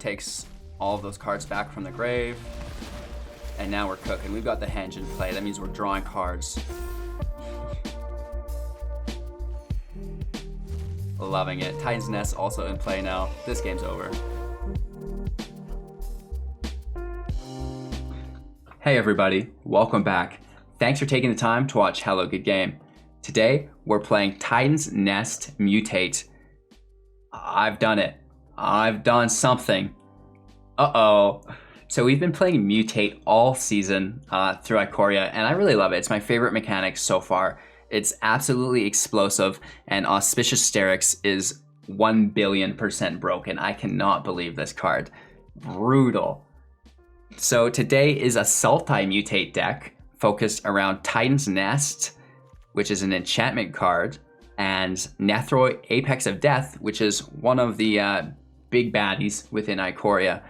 Takes all of those cards back from the grave, and now we're cooking. We've got the Henge in play. That means we're drawing cards. Loving it. Titan's Nest also in play now. This game's over. Hey everybody, welcome back. Thanks for taking the time to watch Hello Good Game. Today we're playing Titan's Nest Mutate. I've done it. I've done something. Uh-oh. So we've been playing Mutate all season through Ikoria, and I really love it. It's my favorite mechanic so far. It's absolutely explosive, and Auspicious Starrix is 1,000,000,000% broken. I cannot believe this card. Brutal. So today is a Sultai Mutate deck focused around Titan's Nest, which is an enchantment card, and Nethroi, Apex of Death, which is one of the big baddies within Ikoria.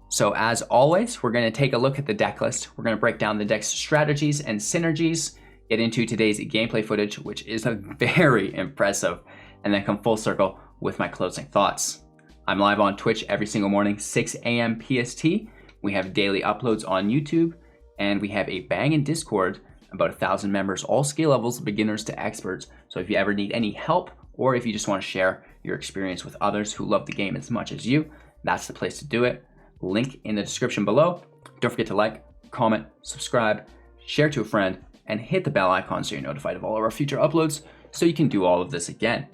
So as always, we're going to take a look at the deck list. We're going to break down the deck's strategies and synergies, get into today's gameplay footage, which is very impressive, and then come full circle with my closing thoughts. I'm live on Twitch every single morning, 6 a.m. PST. We have daily uploads on YouTube, and we have a banging Discord, about 1,000 members, all skill levels, beginners to experts. So if you ever need any help, or if you just want to share your experience with others who love the game as much as you, that's the place to do it. Link in the description below. Don't forget to like, comment, subscribe, share to a friend, and hit the bell icon so you're notified of all of our future uploads so you can do all of this again.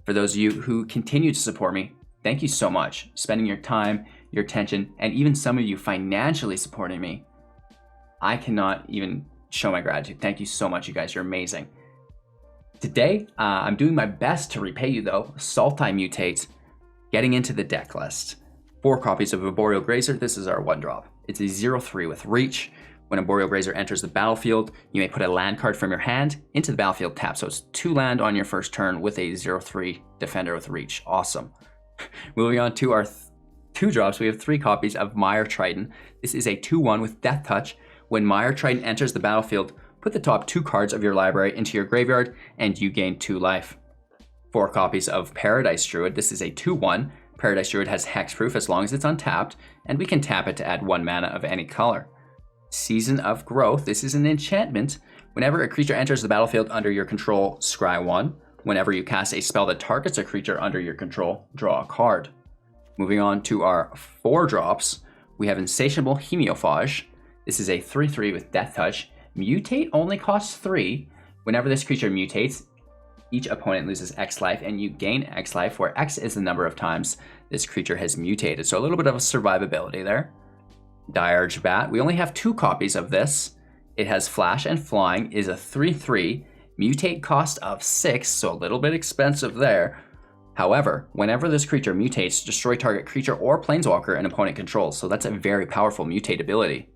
For those of you who continue to support me, thank you so much. Spending your time, your attention, and even some of you financially supporting me. I cannot even show my gratitude. Thank you so much, you guys. You're amazing. Today, I'm doing my best to repay you though. Sultai Mutate, getting into the deck list. 4 copies of Aboreal Grazer. This is our 1-drop. It's a 0/3 with reach. When Aboreal Grazer enters the battlefield, you may put a land card from your hand into the battlefield tap. So it's 2 land on your first turn with a 0/3 defender with reach. Awesome. Moving on to our 2 drops, we have 3 copies of Mire Triton. This is a 2/1 with Deathtouch. When Mire Triton enters the battlefield, put the top 2 cards of your library into your graveyard and you gain 2 life. 4 copies of Paradise Druid. This is a 2/1. Paradise Druid has hexproof as long as it's untapped, and we can tap it to add 1 mana of any color. Season of Growth. This is an enchantment. Whenever a creature enters the battlefield under your control, scry 1. Whenever you cast a spell that targets a creature under your control, draw a card. Moving on to our 4 drops, we have Insatiable Hemophage. This is a 3/3 with Deathtouch. Mutate only costs 3. Whenever this creature mutates, each opponent loses X life and you gain X life, where X is the number of times this creature has mutated. So a little bit of a survivability there. Dirge Bate. We only have 2 copies of this. It has flash and flying, is a 3/3, mutate cost of 6, so a little bit expensive there. However, whenever this creature mutates, destroy target creature or planeswalker an opponent controls. So that's a very powerful mutate ability.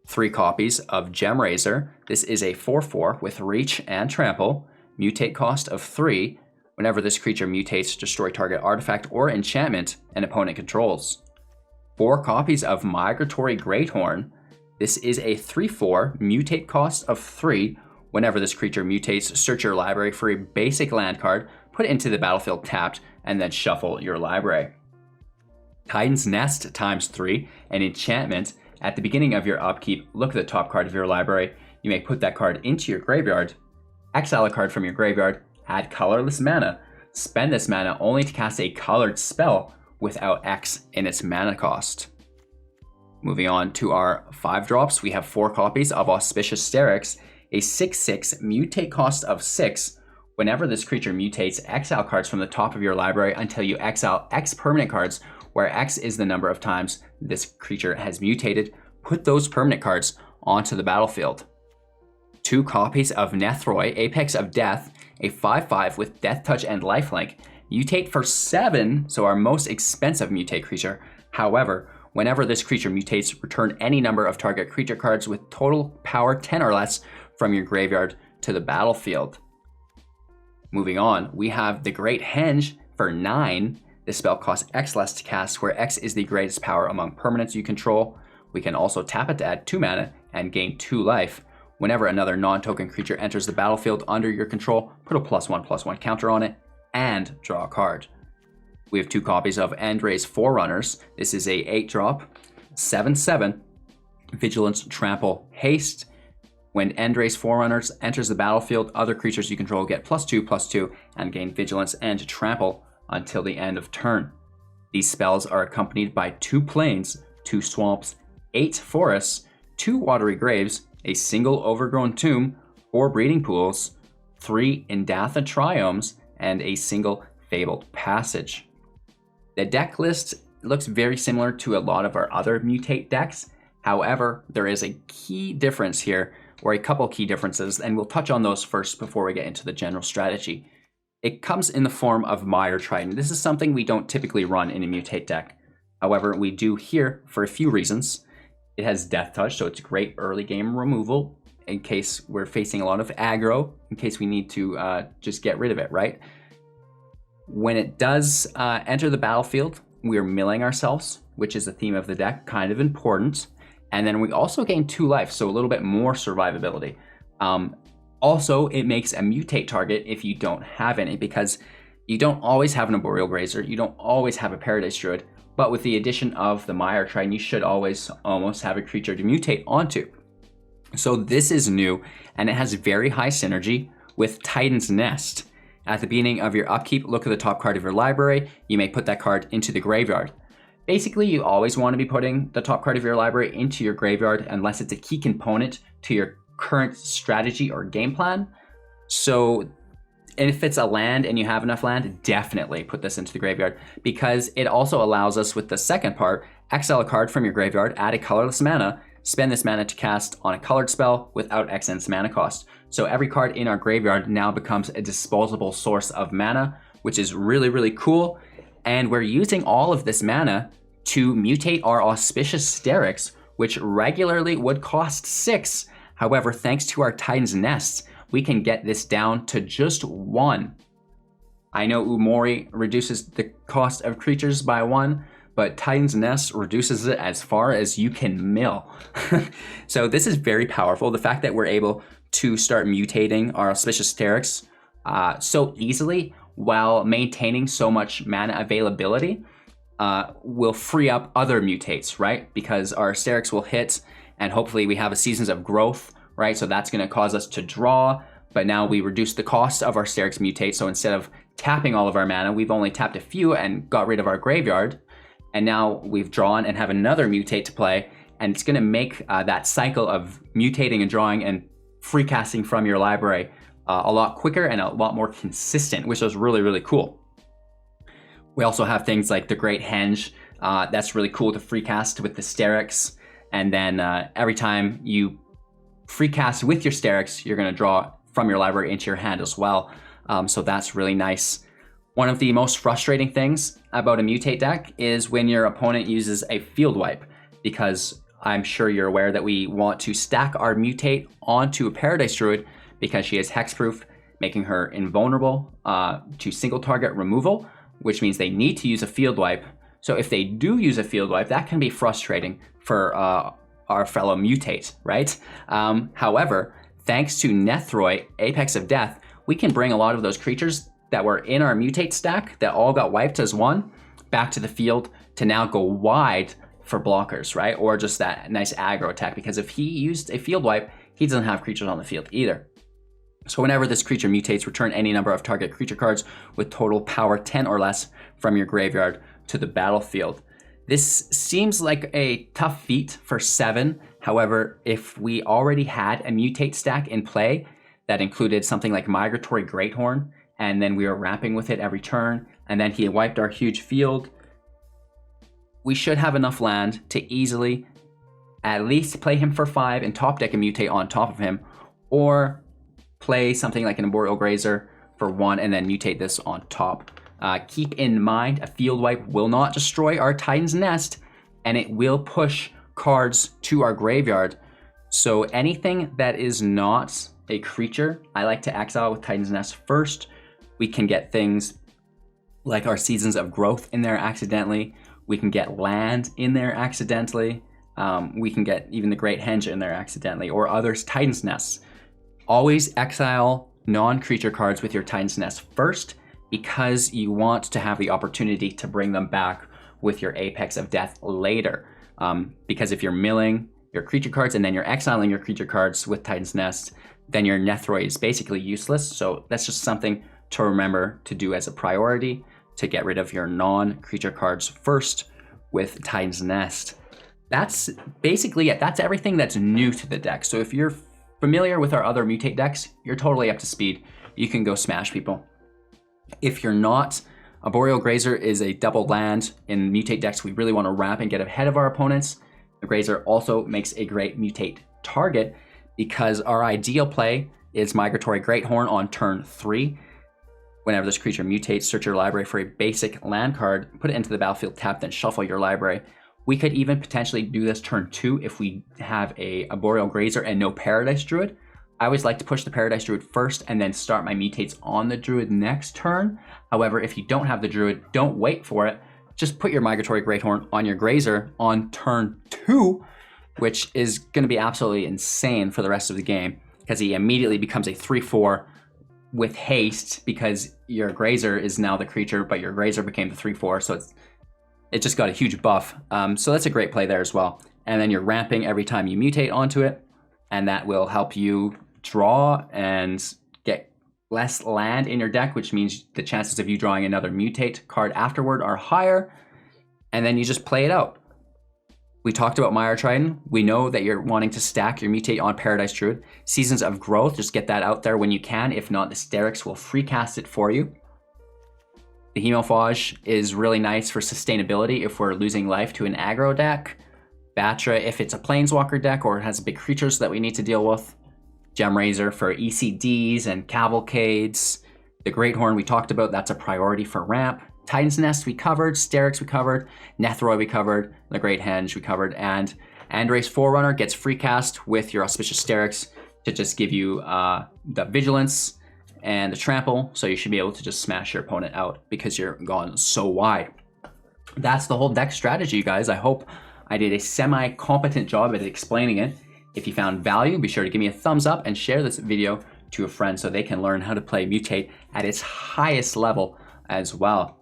3 copies of Gemrazer. This is a 4/4 with reach and trample. Mutate cost of 3. Whenever this creature mutates, destroy target artifact or enchantment an opponent controls. 4 copies of Migratory Greathorn. This is a 3/4, mutate cost of 3. Whenever this creature mutates, search your library for a basic land card, put it into the battlefield tapped, and then shuffle your library. Titan's Nest ×3, an enchantment. At the beginning of your upkeep, look at the top card of your library. You may put that card into your graveyard, exile a card from your graveyard, add colorless mana, spend this mana only to cast a colored spell without X in its mana cost. Moving on to our 5 drops, we have 4 copies of Auspicious Starrix, a 6/6 mutate cost of 6. Whenever this creature mutates, exile cards from the top of your library until you exile X permanent cards, where X is the number of times this creature has mutated. Put those permanent cards onto the battlefield. 2 copies of Nethroi, Apex of Death, a 5/5 with Deathtouch and lifelink. Mutate for 7, so our most expensive mutate creature. However, whenever this creature mutates, return any number of target creature cards with total power 10 or less from your graveyard to the battlefield. Moving on, we have the Great Henge for 9. This spell costs X less to cast, where X is the greatest power among permanents you control. We can also tap it to add 2 mana and gain 2 life. Whenever another non-token creature enters the battlefield under your control, put a +1/+1 counter on it and draw a card. We have 2 copies of End-Raze Forerunners. This is a 8-drop, 7/7, Vigilance, Trample, Haste. When End-Raze Forerunners enters the battlefield, other creatures you control get +2/+2 and gain Vigilance and Trample until the end of turn. These spells are accompanied by 2 plains, 2 swamps, 8 forests, 2 watery graves, a single overgrown tomb, 4 breeding pools, 3 Indatha triomes, and a single fabled passage. The deck list looks very similar to a lot of our other Mutate decks. However, there is a key difference here, or a couple key differences, and we'll touch on those first before we get into the general strategy. It comes in the form of Mire Triton. This is something we don't typically run in a Mutate deck. However, we do here for a few reasons. It has Deathtouch, so it's great early game removal in case we're facing a lot of aggro, in case we need to just get rid of it, right? When it does enter the battlefield, we're milling ourselves, which is the theme of the deck, kind of important. And then we also gain 2 life, so a little bit more survivability. Also, it makes a mutate target if you don't have any, because you don't always have an Aboreal Grazer, you don't always have a Paradise Druid, but with the addition of the Mire Triton, you should always almost have a creature to mutate onto. So this is new, and it has very high synergy with Titan's Nest. At the beginning of your upkeep, look at the top card of your library. You may put that card into the graveyard. Basically, you always want to be putting the top card of your library into your graveyard unless it's a key component to your current strategy or game plan. So if it's a land and you have enough land, definitely put this into the graveyard, because it also allows us with the second part, exile a card from your graveyard, add a colorless mana, spend this mana to cast on a colored spell without excess mana cost. So every card in our graveyard now becomes a disposable source of mana, which is really, really cool. And we're using all of this mana to mutate our Auspicious Starrix, which regularly would cost 6. However, thanks to our Titan's Nests, we can get this down to just 1. I know Umori reduces the cost of creatures by 1, but Titan's Nest reduces it as far as you can mill. So this is very powerful. The fact that we're able to start mutating our Auspicious Starrix so easily while maintaining so much mana availability will free up other mutates, right? Because our Starrix will hit, and hopefully we have a Seasons of Growth, right? So that's going to cause us to draw, but now we reduce the cost of our Starrix mutate. So instead of tapping all of our mana, we've only tapped a few and got rid of our graveyard. And now we've drawn and have another mutate to play, and it's going to make that cycle of mutating and drawing and free casting from your library a lot quicker and a lot more consistent, which is really, really cool. We also have things like the Great Henge. That's really cool to free cast with the Starrix. And then every time you free cast with your Starrix, you're going to draw from your library into your hand as well. So that's really nice. One of the most frustrating things about a Mutate deck is when your opponent uses a field wipe, because I'm sure you're aware that we want to stack our Mutate onto a Paradise Druid because she is hexproof, making her invulnerable to single target removal, which means they need to use a field wipe. So if they do use a field wipe, that can be frustrating for our fellow Mutate, right? However, thanks to Nethroi, Apex of Death, we can bring a lot of those creatures that were in our Mutate stack that all got wiped as one back to the field to now go wide for blockers, right? Or just that nice aggro attack, because if he used a field wipe, he doesn't have creatures on the field either. So whenever this creature mutates, return any number of target creature cards with total power 10 or less from your graveyard to the battlefield. This seems like a tough feat for 7. However, if we already had a Mutate stack in play that included something like Migratory Greathorn, and then we were ramping with it every turn, and then he wiped our huge field, we should have enough land to easily at least play him for 5 and top deck a Mutate on top of him, or play something like an Aboreal Grazer for 1 and then mutate this on top. Keep in mind, a field wipe will not destroy our Titan's Nest, and it will push cards to our graveyard. So anything that is not a creature, I like to exile with Titan's Nest first. We can get things like our Seasons of Growth in there accidentally. We can get land in there accidentally. We can get even the Great Henge in there accidentally, or others Titan's Nests. Always exile non-creature cards with your Titan's Nest first, because you want to have the opportunity to bring them back with your Apex of Death later. Because if you're milling your creature cards and then you're exiling your creature cards with Titan's Nest, then your Nethroi is basically useless. So that's just something to remember to do as a priority, to get rid of your non-creature cards first with Titan's Nest. That's basically it. That's everything that's new to the deck. So if you're familiar with our other Mutate decks, you're totally up to speed. You can go smash people. If you're not, Aboreal Grazer is a double land. In Mutate decks, we really want to ramp and get ahead of our opponents. The Grazer also makes a great Mutate target because our ideal play is Migratory Greathorn on turn 3. Whenever this creature mutates, search your library for a basic land card, put it into the battlefield, tap, then shuffle your library. We could even potentially do this turn 2 if we have a Aboreal Grazer and no Paradise Druid. I always like to push the Paradise Druid first and then start my mutates on the Druid next turn. However, if you don't have the Druid, don't wait for it. Just put your Migratory Greathorn on your Grazer on turn 2, which is going to be absolutely insane for the rest of the game because he immediately becomes a 3/4 with haste because your Grazer is now the creature, but your Grazer became the 3/4, so it just got a huge buff. So that's a great play there as well. And then you're ramping every time you mutate onto it, and that will help you draw and get less land in your deck, which means the chances of you drawing another mutate card afterward are higher, and then you just play it out. We talked about Mire Triton. We know that you're wanting to stack your mutate on Paradise Druid. Seasons of Growth, just get that out there when you can. If not, the Starrix will free cast it for you. The Hemophage is really nice for sustainability if we're losing life to an aggro deck. Bate if it's a Planeswalker deck or it has big creatures that we need to deal with. Gemrazer for ECDs and Cavalcades. The Greathorn we talked about, that's a priority for ramp. Titan's Nest we covered, Starrix we covered, Nethroi we covered, the Great Henge we covered, and End-Raze Forerunner gets free cast with your Auspicious Starrix to just give you the Vigilance and the Trample, so you should be able to just smash your opponent out because you're gone so wide. That's the whole deck strategy, you guys. I hope I did a semi-competent job at explaining it. If you found value, be sure to give me a thumbs up and share this video to a friend so they can learn how to play Mutate at its highest level as well.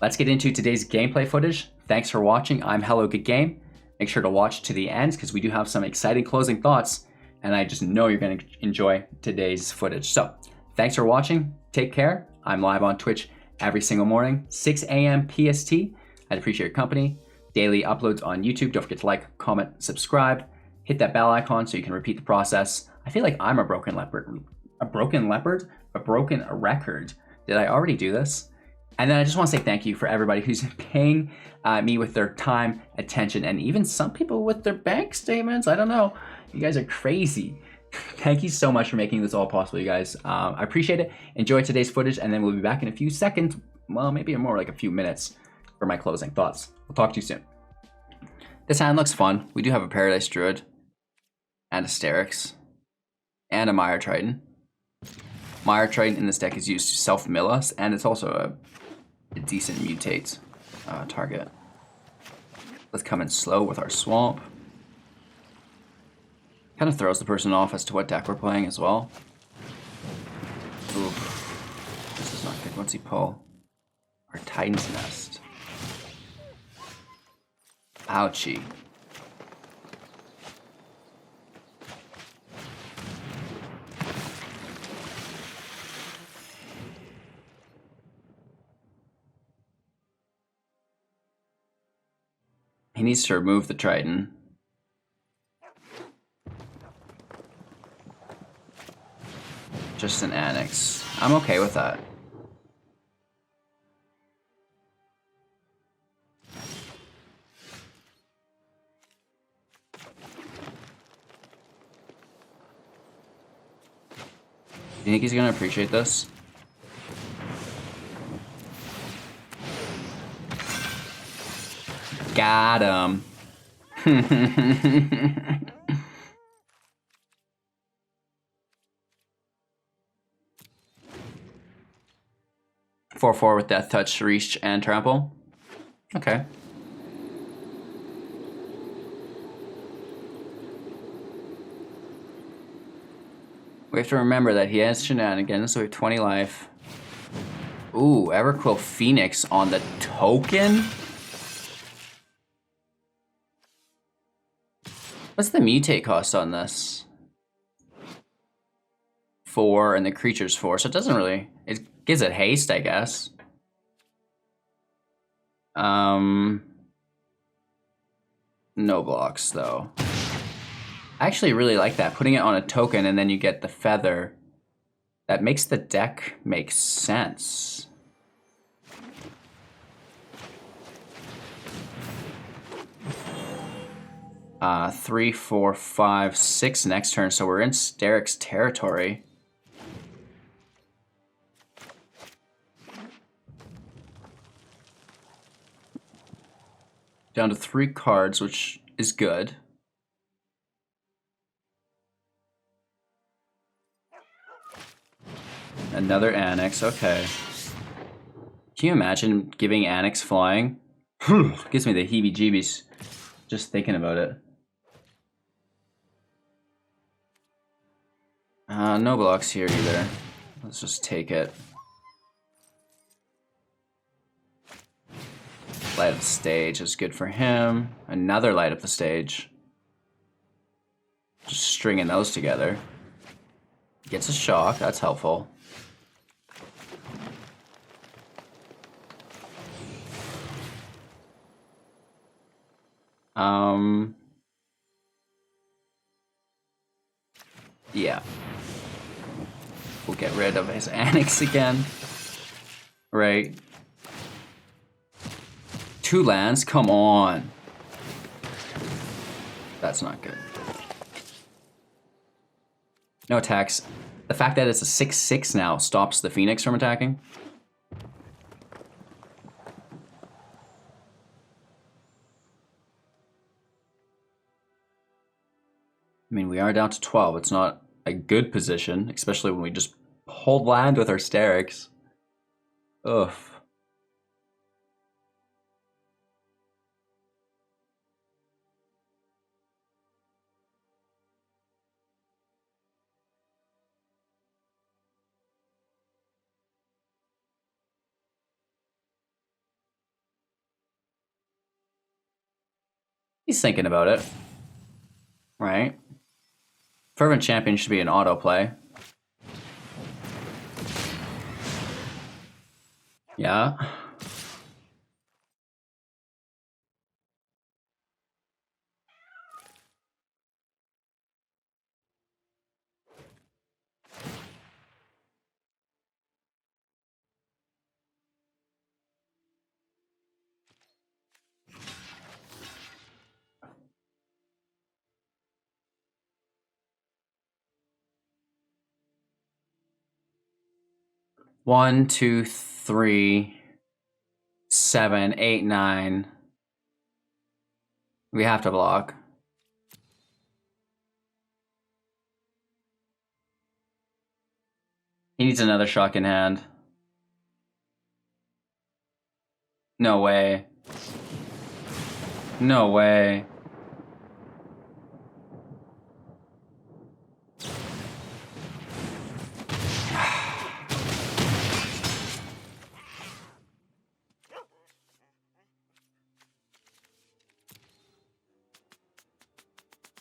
Let's get into today's gameplay footage. Thanks for watching. I'm Hello Good Game. Make sure to watch to the end because we do have some exciting closing thoughts, and I just know you're going to enjoy today's footage. So thanks for watching. Take care. I'm live on Twitch every single morning, 6 a.m. PST. I'd appreciate your company. Daily uploads on YouTube. Don't forget to like, comment, subscribe. Hit that bell icon so you can repeat the process. I feel like I'm a broken leopard. A broken leopard? A broken record. Did I already do this? And then I just want to say thank you for everybody who's paying me with their time, attention, and even some people with their bank statements. I don't know. You guys are crazy. Thank you so much for making this all possible, you guys. I appreciate it. Enjoy today's footage, and then we'll be back in a few seconds. Well, maybe more like a few minutes for my closing thoughts. We'll talk to you soon. This hand looks fun. We do have a Paradise Druid and a Starrix and a Mire Triton. Mire Triton in this deck is used to self-mill us, and it's also a decent mutate target. Let's come in slow with our swamp. Kind of throws the person off as to what deck we're playing as well. Oof. This is not good. What's he pull? Our Titan's Nest. Ouchie. He needs to remove the Triton. Just an Annex. I'm okay with that. You think he's gonna appreciate this? Got him. 4/4 with Deathtouch, Reach, and Trample. Okay. We have to remember that he has shenanigans, so we have 20 life. Ooh, Everquill Phoenix on the token? What's the mutate cost on this? 4 and the creature's 4, so it doesn't really... It gives it haste, I guess. No blocks, though. I actually really like that. Putting it on a token and then you get the feather. That makes the deck make sense. Three, 4, 5, 6 next turn, so we're in Starrix territory. Down to 3 cards, which is good. Another Annex, okay. Can you imagine giving Annex flying? Gives me the heebie-jeebies just thinking about it. No blocks here either. Let's just take it. Light up the stage is good for him. Another light up the stage. Just stringing those together. Gets a shock, that's helpful. Yeah. We'll get rid of his Annex again. Right. 2 lands? Come on. That's not good. No attacks. The fact that it's a 6/6 now stops the Phoenix from attacking. I mean, we are down to 12. It's not a good position, especially when we just hold land with our Starrix. Ugh. He's thinking about it. Right? Fervent Champion should be an autoplay. Yeah. One, 2, 3, 7, 8, 9. We have to block. He needs another shock in hand. No way. No way.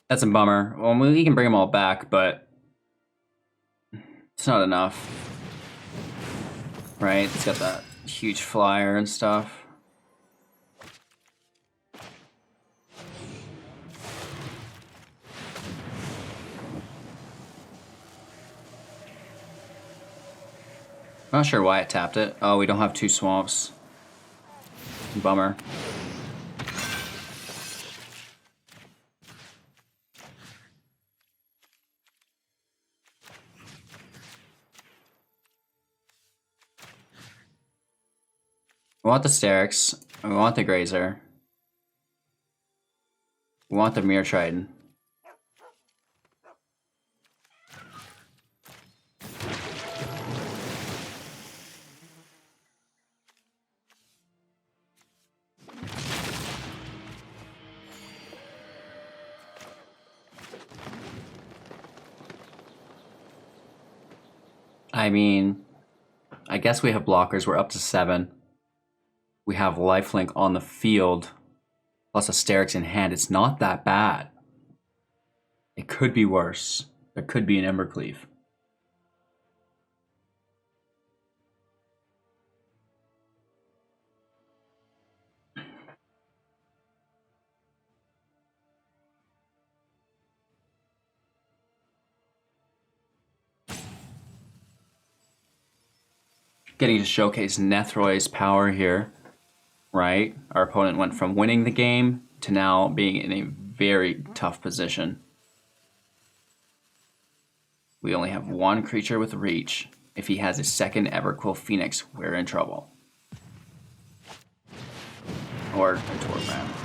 That's a bummer. Well, we can bring them all back, but it's not enough. Right? It's got that huge flyer and stuff. I'm not sure why it tapped it. Oh, we don't have 2 swamps. Bummer. We want the Starrix. We want the Grazer. We want the Mire Triton. I mean, I guess we have blockers. We're up to 7. We have lifelink on the field, plus a Starrix in hand. It's not that bad. It could be worse. There could be an Embercleave. Getting to showcase Nethroi's power here, right? Our opponent went from winning the game to now being in a very tough position. We only have 1 creature with reach. If he has a second Everquill Phoenix, we're in trouble. Or a Torbrand.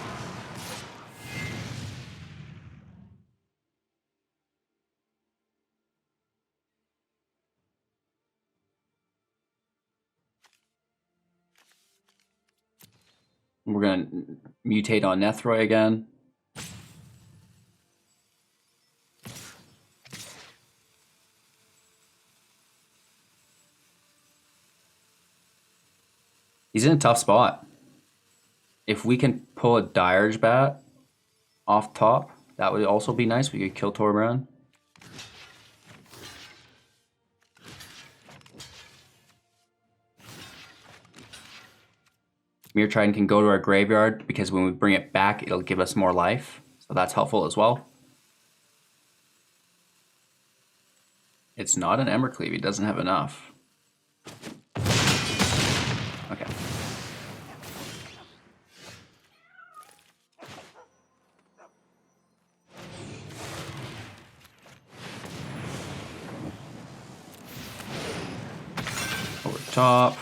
We're going to mutate on Nethroi again. He's in a tough spot. If we can pull a Dirge Bate off top, that would also be nice. We could kill Torbrand. Mire Triton can go to our graveyard because when we bring it back, it'll give us more life. So that's helpful as well. It's not an Embercleave. He doesn't have enough. Okay. Over top.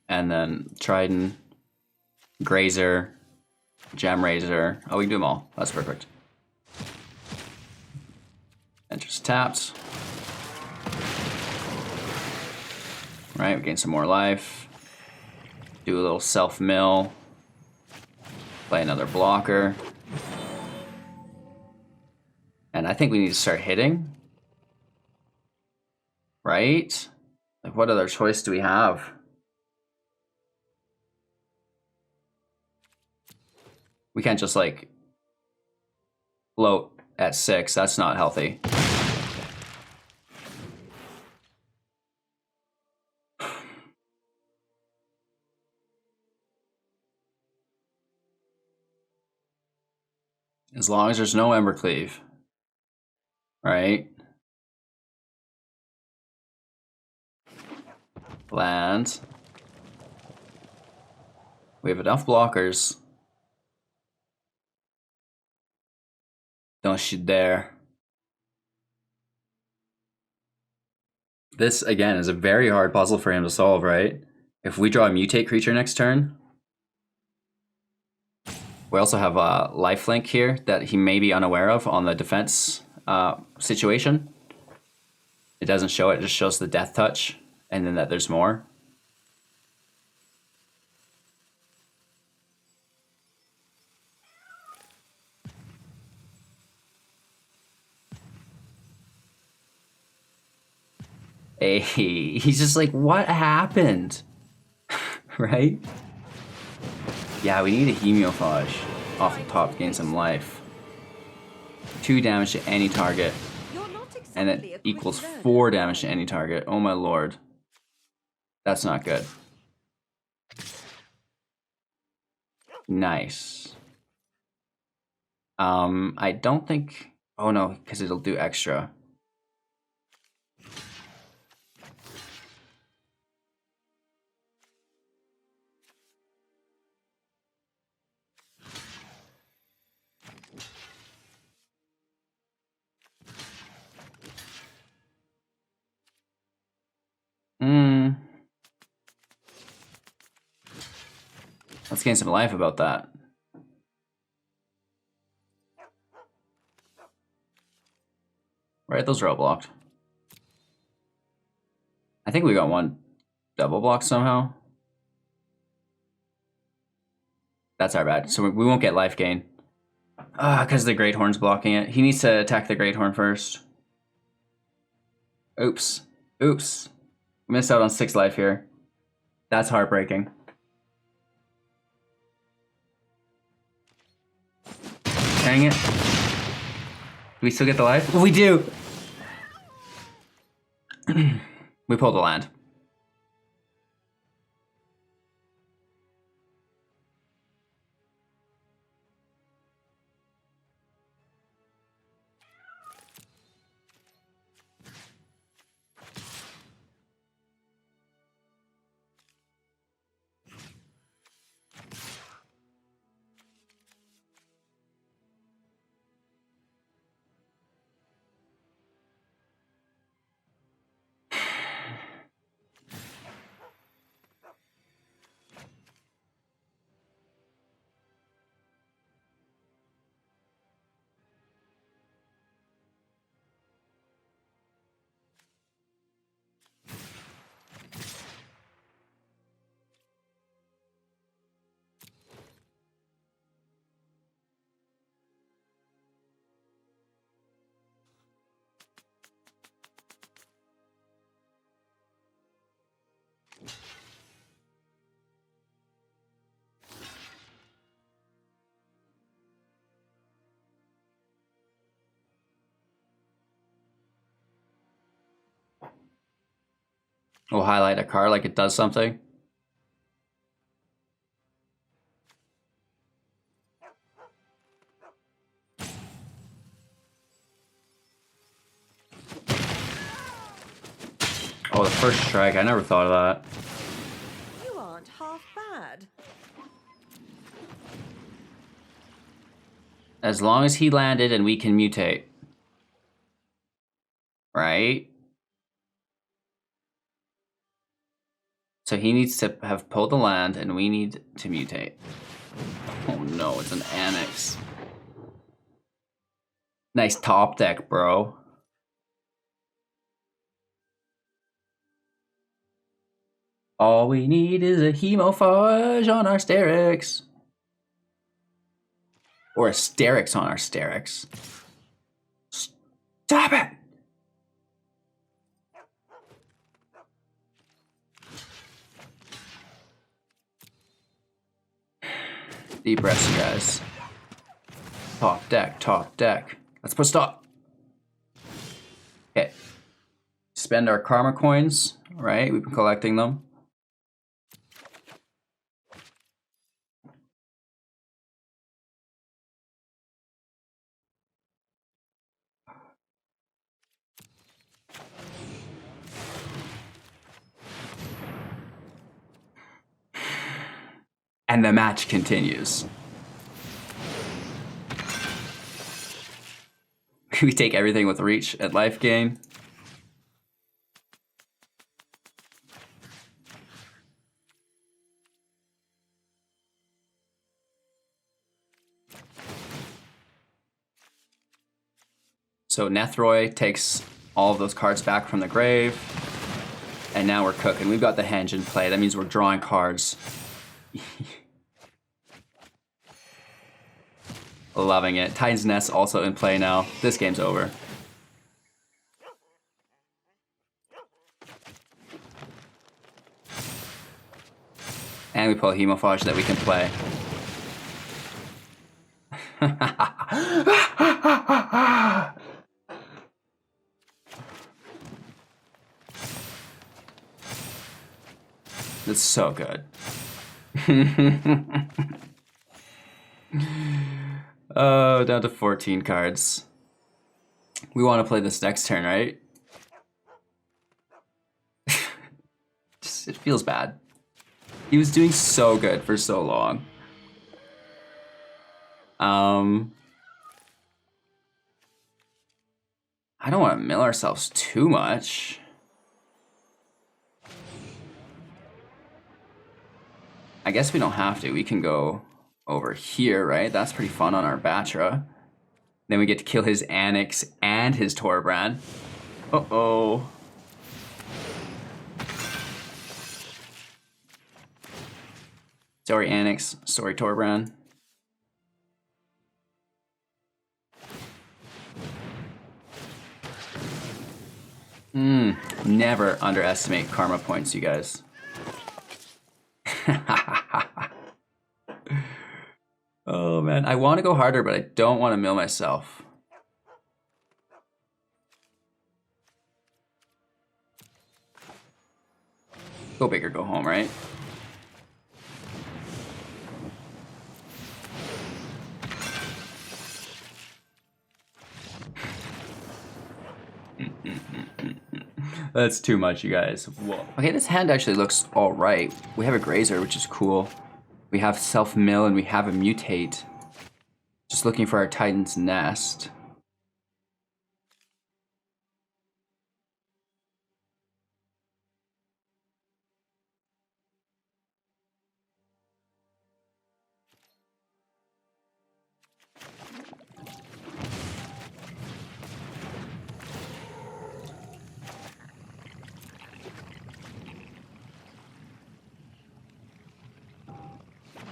And then Triton. Grazer, Gemrazer. Oh, we can do them all. That's perfect. And just tapped. Right, we gain some more life. Do a little self-mill. Play another blocker. And I think we need to start hitting. Right? Like, what other choice do we have? We can't just, like, float at 6. That's not healthy. As long as there's no Embercleave. Right? Land. We have enough blockers. Don't you dare. This, again, is a very hard puzzle for him to solve, right? If we draw a mutate creature next turn, we also have a lifelink here that he may be unaware of on the defense situation. It doesn't show it, it just shows the Deathtouch, and then that there's more. Hey, he's just like, what happened? Right? Yeah, we need a Hemophage off the top to gain some life. 2 damage to any target. And it equals 4 damage to any target. Oh my lord. That's not good. Nice. I don't think... Oh no, because it'll do extra. Let's gain some life about that. Right, those are all blocked. I think we got 1 double block somehow. That's our bad. So we won't get life gain. Because the Greathorn's blocking it. He needs to attack the Greathorn first. Oops. Oops. We missed out on 6 life here. That's heartbreaking. Dang it. Do we still get the life? We do! We pulled the land. We'll highlight a card like it does something. Oh, the first strike. I never thought of that. You aren't half bad. As long as he landed and we can mutate. Right? So he needs to have pulled the land and we need to mutate. Oh no, it's an Annex. Nice top deck, bro. All we need is a Hemophage on our Starrix. Or a Starrix on our Starrix. Stop it! Deep breaths, you guys. Top deck, top deck. Let's put stop. Okay. Spend our karma coins, right? We've been collecting them. And the match continues. We take everything with reach at life gain. So Nethroi takes all of those cards back from the grave. And now we're cooking. We've got the Henge in play. That means we're drawing cards. Loving it. Titan's Nest also in play now. This game's over. And we pull a Hemophage that we can play. It's so good. Oh, down to 14 cards. We want to play this next turn, right? It feels bad. He was doing so good for so long. I don't want to mill ourselves too much. I guess we don't have to. We can go over here, right? That's pretty fun on our Batra. Then we get to kill his Annex and his Torbrand. Uh-oh. Sorry, Annex. Sorry, Torbrand. Never underestimate karma points, you guys. Oh man, I want to go harder, but I don't want to mill myself. Go big or go home, right? That's too much, you guys. Whoa. Okay, this hand actually looks all right. We have a Grazer, which is cool. We have self-mill and we have a mutate. Just looking for our Titan's Nest.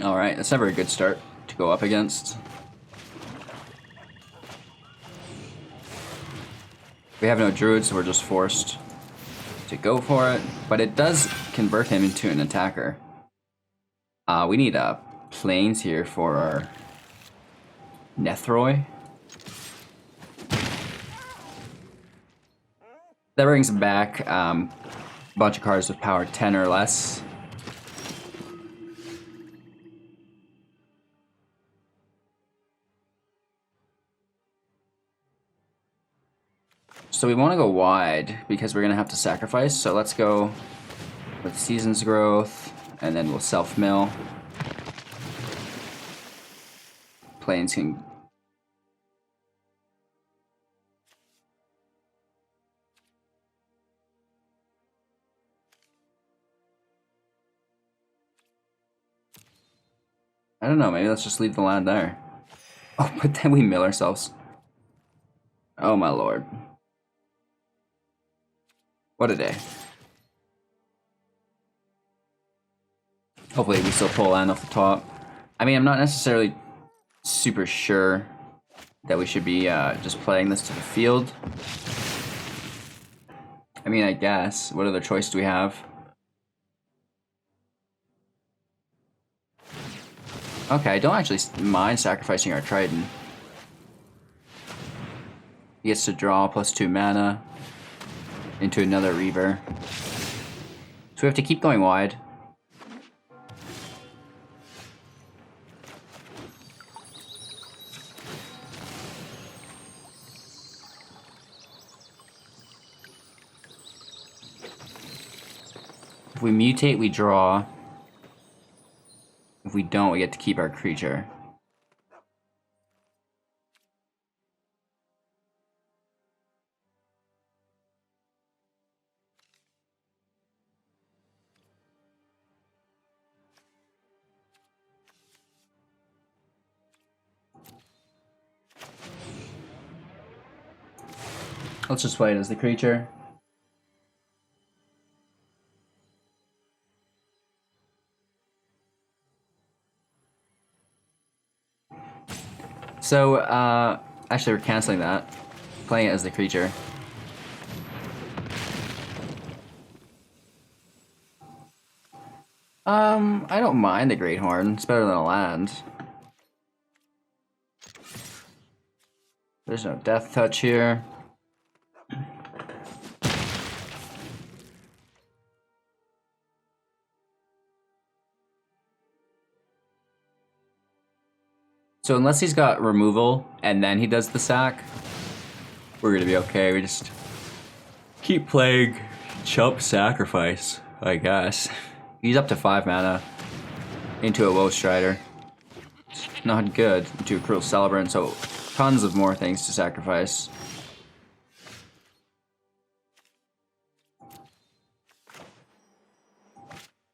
Alright, that's never a good start to go up against. We have no Druid, so we're just forced to go for it. But it does convert him into an attacker. We need planes here for our Nethroi. That brings back a bunch of cards with power 10 or less. So we want to go wide because we're going to have to sacrifice. So let's go with Season's Growth, and then we'll self-mill. Planes can... I don't know, maybe let's just leave the land there. Oh, but then we mill ourselves. Oh my lord. What a day. Hopefully we still pull land off the top. I mean, I'm not necessarily super sure that we should be just playing this to the field. I mean, I guess. What other choice do we have? Okay, I don't actually mind sacrificing our Triton. He gets to draw +2 mana into another Reaver. So we have to keep going wide. If we mutate, we draw. If we don't, we get to keep our creature. Let's just play it as the creature. So, actually we're canceling that. Playing it as the creature. I don't mind the Greathorn. It's better than a land. There's no Deathtouch here. So unless he's got removal and then he does the sack, we're gonna be okay. We just keep playing Chump Sacrifice, I guess. He's up to 5 mana into a Woe Strider. Not good. Into a Cruel Celebrant, so tons of more things to sacrifice.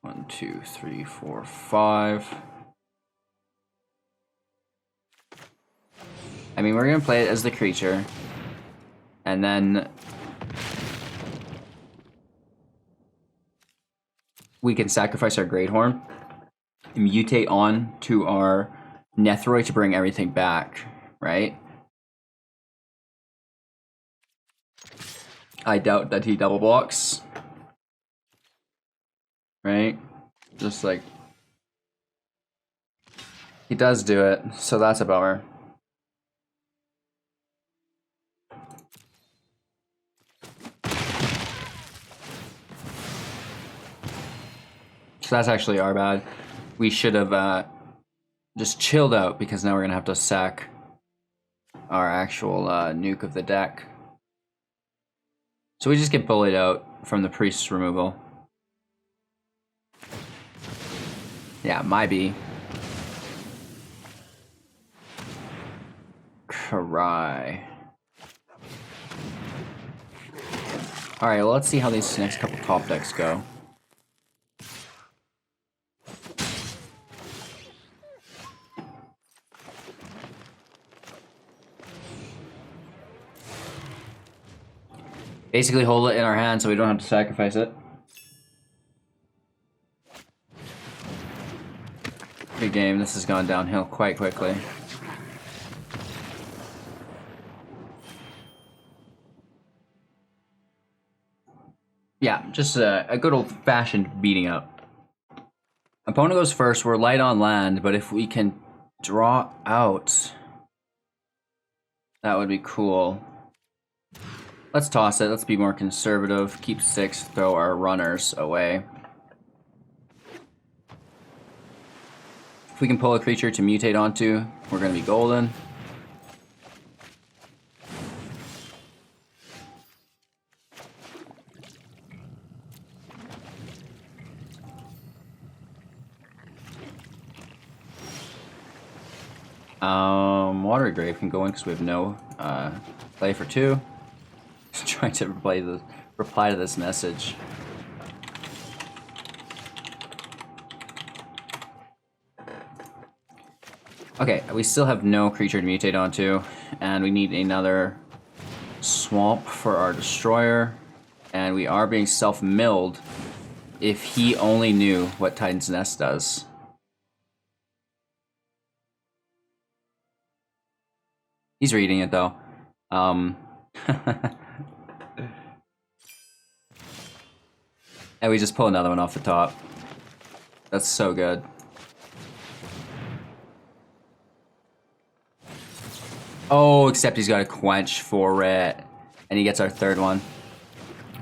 One, 2, 3, 4, 5. I mean, we're gonna play it as the creature, and then we can sacrifice our Greathorn, mutate on to our Nethroi to bring everything back, right? I doubt that he double blocks, right? Just like He does do it, so that's a bummer. So that's actually our bad. We should have just chilled out because now we're gonna have to sack our actual nuke of the deck. So we just get bullied out from the priest's removal. Yeah, my B. Cry. Alright, well, let's see how these next couple top decks go. Basically hold it in our hand so we don't have to sacrifice it. Good game. This has gone downhill quite quickly. Yeah, just a good old-fashioned beating up. Opponent goes first. We're light on land, but if we can draw out, that would be cool. Let's toss it. Let's be more conservative. Keep 6, throw our runners away. If we can pull a creature to mutate onto, we're going to be golden. Water Grave can go in because we have no play for 2. Just trying to reply to this message. Okay, we still have no creature to mutate onto, and we need another swamp for our destroyer, and we are being self-milled. If he only knew what Titan's Nest does. He's reading it though. And we just pull another one off the top. That's so good. Oh, except he's got a quench for it. And he gets our 3rd one.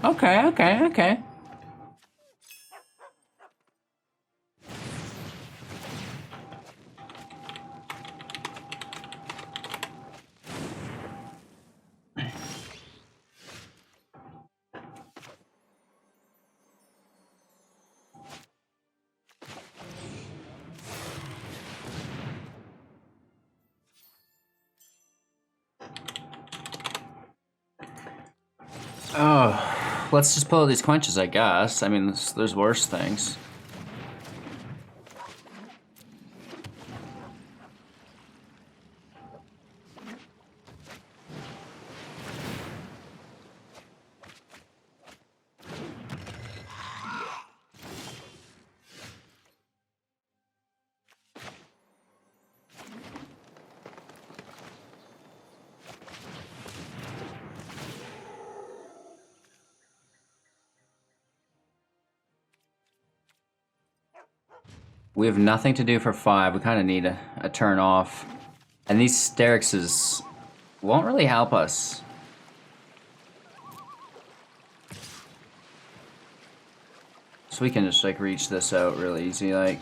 Okay, okay, okay. Oh, let's just pull these quenches, I guess. I mean, there's worse things. We have nothing to do for 5. We kind of need a turn off. And these Starrixes won't really help us. So we can just like reach this out real easy, like.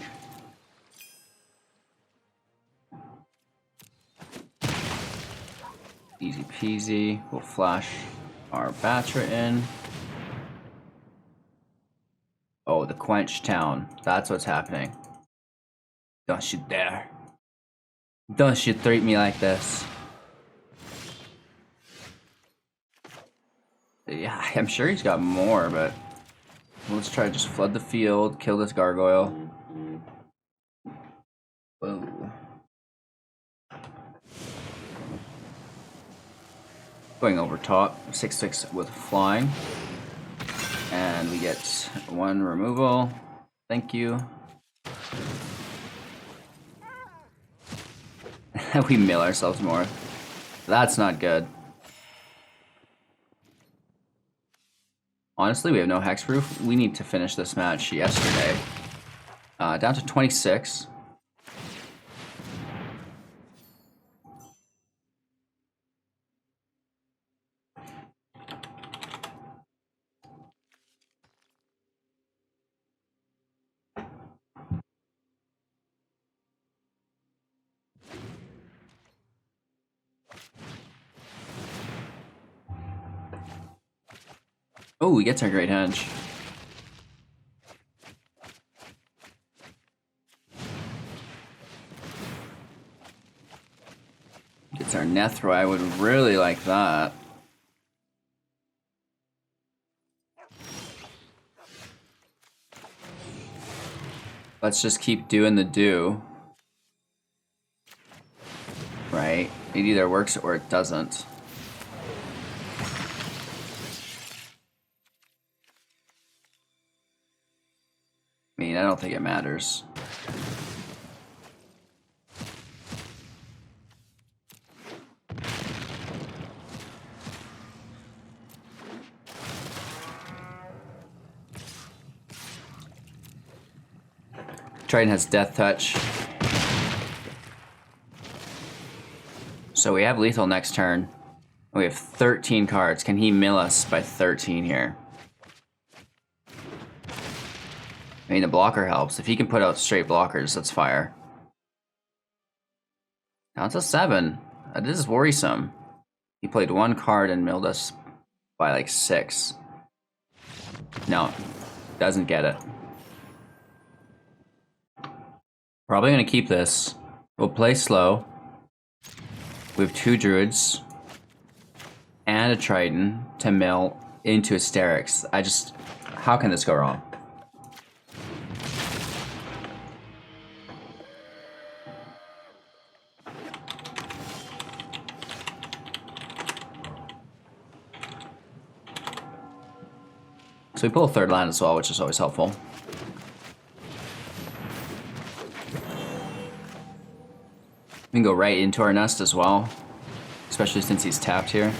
Easy peasy. We'll flash our Batra in. Oh, the Quench Town. That's what's happening. Don't you dare. Don't you treat me like this. Yeah, I'm sure he's got more, but let's try to just flood the field, kill this gargoyle. Whoa. Going over top, 6/6 with flying. And we get 1 removal. Thank you. We mill ourselves more. That's not good. Honestly, we have no hexproof. We need to finish this match yesterday. Down to 26. Oh, he gets our Great Henge. Gets our Nethroi. I would really like that. Let's just keep doing the do. Right? It either works or it doesn't. I mean, I don't think it matters. Triton has Deathtouch. So we have lethal next turn. We have 13 cards. Can he mill us by 13 here? I mean, the blocker helps. If he can put out straight blockers, that's fire. Now it's a 7. This is worrisome. He played 1 card and milled us by like 6. No, doesn't get it. Probably gonna keep this. We'll play slow. We have 2 Druids and a Triton to mill into a Starrix. How can this go wrong? So we pull a 3rd land as well, which is always helpful. We can go right into our nest as well, especially since he's tapped here.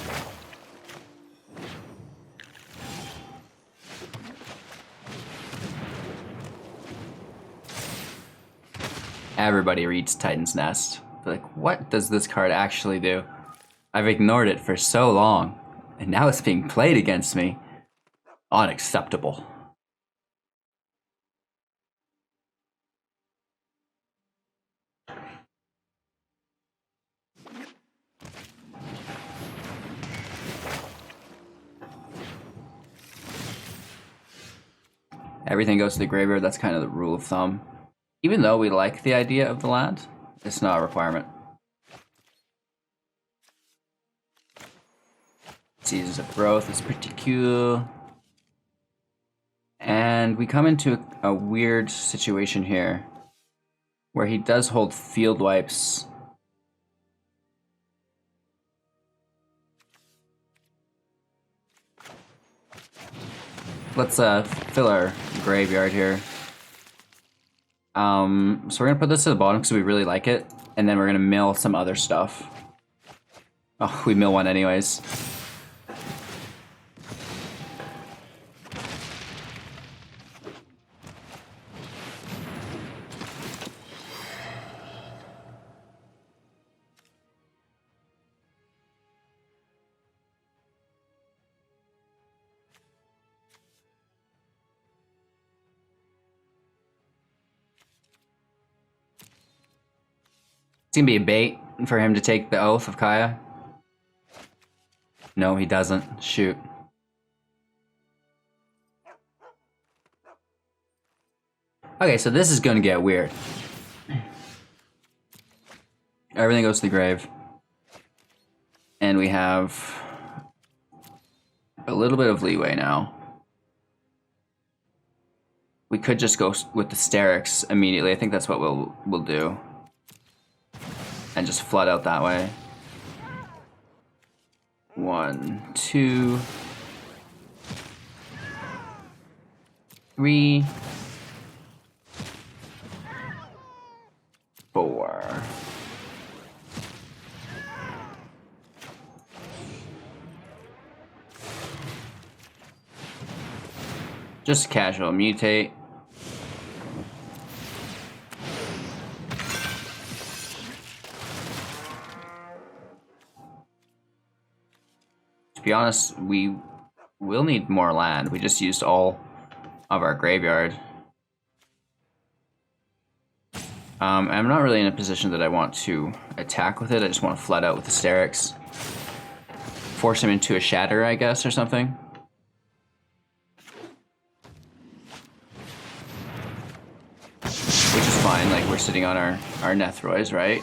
Everybody reads Titan's Nest. They're like, what does this card actually do? I've ignored it for so long, and now it's being played against me. Unacceptable. Everything goes to the graveyard. That's kind of the rule of thumb. Even though we like the idea of the land, it's not a requirement. Seasons of Growth is pretty cool. And we come into a weird situation here where he does hold field wipes. Let's fill our graveyard here. So we're gonna put this to the bottom because we really like it, and then we're gonna mill some other stuff. Oh, we mill one anyways. It's gonna be a bait for him to take the Oath of Kaya. No, he doesn't. Shoot. Okay, so this is gonna get weird. Everything goes to the grave. And we have a little bit of leeway now. We could just go with the Starrix immediately. I think that's what we'll do. And just flood out that way. 1, 2, 3, 4. Just casual mutate. To be honest, we will need more land. We just used all of our graveyard. I'm not really in a position that I want to attack with it. I just want to flood out with the Starrix. Force him into a shatter, I guess, or something. fine. Like, we're sitting on our Nethrois, right?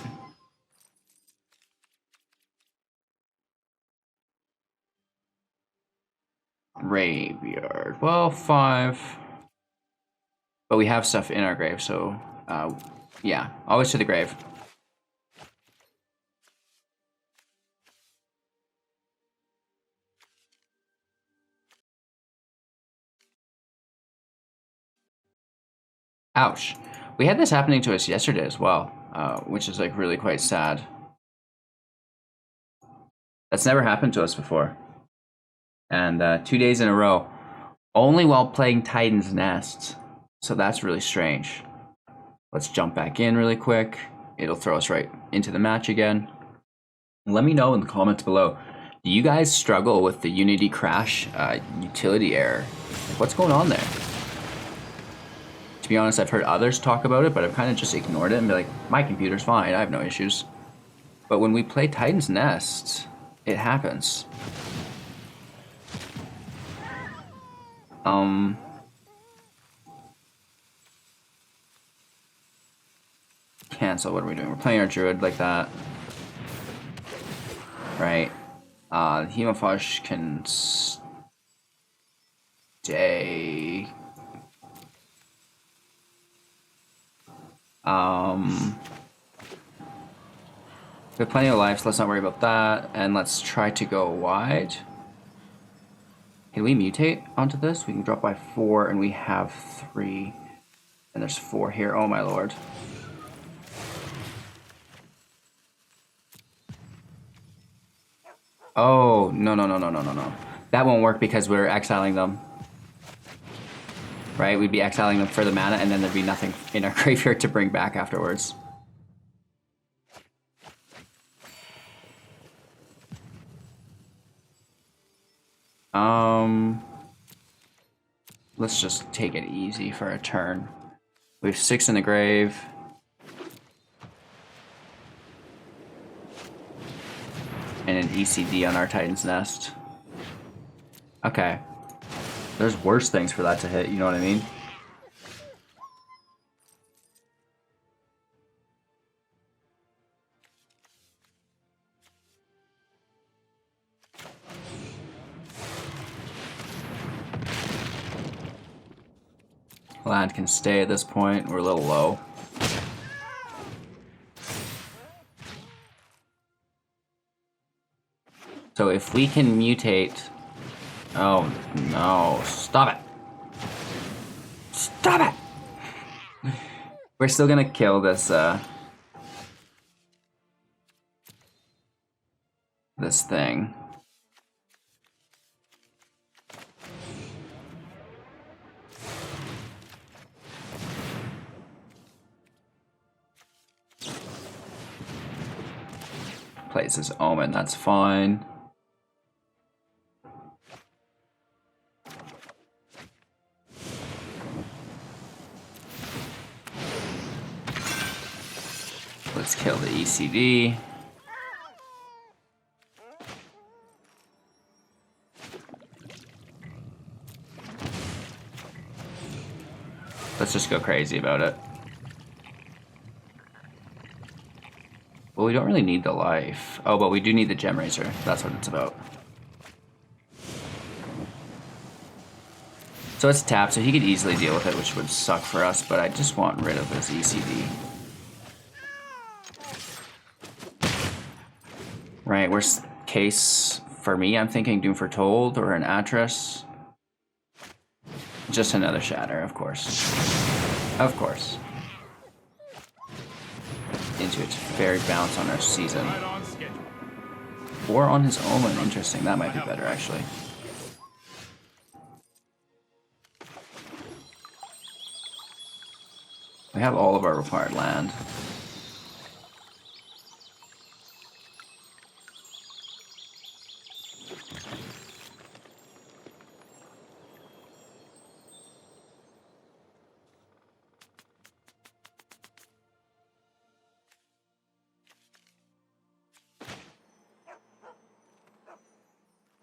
Graveyard. Well, 5. But we have stuff in our grave, so yeah, always to the grave. Ouch. We had this happening to us yesterday as well, which is like really quite sad. That's never happened to us before. And 2 days in a row, only while playing Titan's Nest. So that's really strange. Let's jump back in really quick. It'll throw us right into the match again. Let me know in the comments below. Do you guys struggle with the Unity crash utility error? Like, what's going on there? To be honest, I've heard others talk about it, but I've kind of just ignored it and be like, my computer's fine, I have no issues. But when we play Titan's Nest, it happens. Cancel, what are we doing? We're playing our Druid like that. Right. Hemophage can stay. We have plenty of life, so let's not worry about that. And let's try to go wide. Can we mutate onto this? We can drop by 4, and we have 3. And there's 4 here. Oh my lord. Oh, no. That won't work because we're exiling them. Right? We'd be exiling them for the mana, and then there'd be nothing in our graveyard to bring back afterwards. Let's just take it easy for a turn. We have 6 in the grave. And an ECD on our Titan's Nest. Okay. There's worse things for that to hit, you know what I mean? Land can stay at this point. We're a little low. So if we can mutate... Oh no, stop it! Stop it! We're still gonna kill this, this thing. Plays his Omen, that's fine. Let's kill the ECD. Let's just go crazy about it. Well, we don't really need the life. Oh, but we do need the Gemrazer. That's what it's about. So it's tapped, so he could easily deal with it, which would suck for us, but I just want rid of this ECD. Right, worst case for me, I'm thinking Doom Foretold or an Atris. Just another Shatter, of course. Of course. Into its fairy bounce on our season. Or on his Omen, interesting. That might be better, actually. We have all of our required land.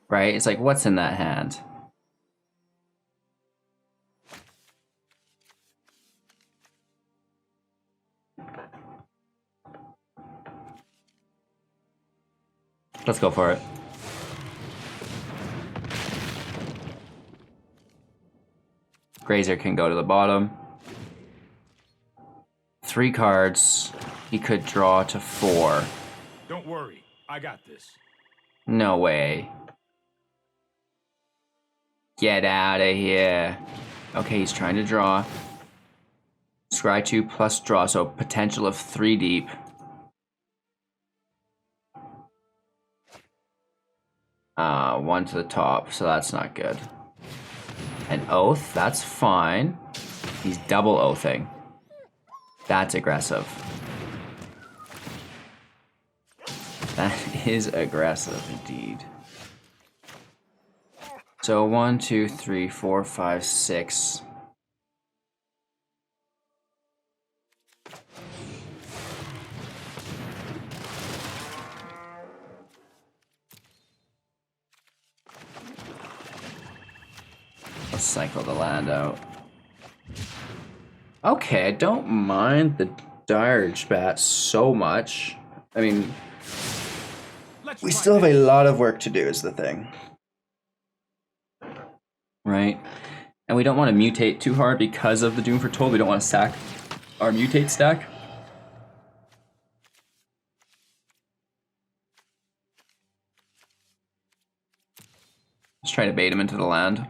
Right? It's like, what's in that hand? Let's go for it. Grazer can go to the bottom. 3 cards. He could draw to 4. Don't worry, I got this. No way. Get out of here. Okay, he's trying to draw. Scry 2 plus draw, so potential of 3 deep. One to the top, so that's not good. An oath, that's fine. He's double oathing. That's aggressive. That is aggressive indeed. So 1, 2, 3, 4, 5, 6. Let's cycle the land out. Okay, I don't mind the Dirge Bat so much. I mean, we still have a lot of work to do is the thing. Right? And we don't want to mutate too hard because of the Doom Foretold. We don't want to sack our mutate stack. Let's try to bait him into the land.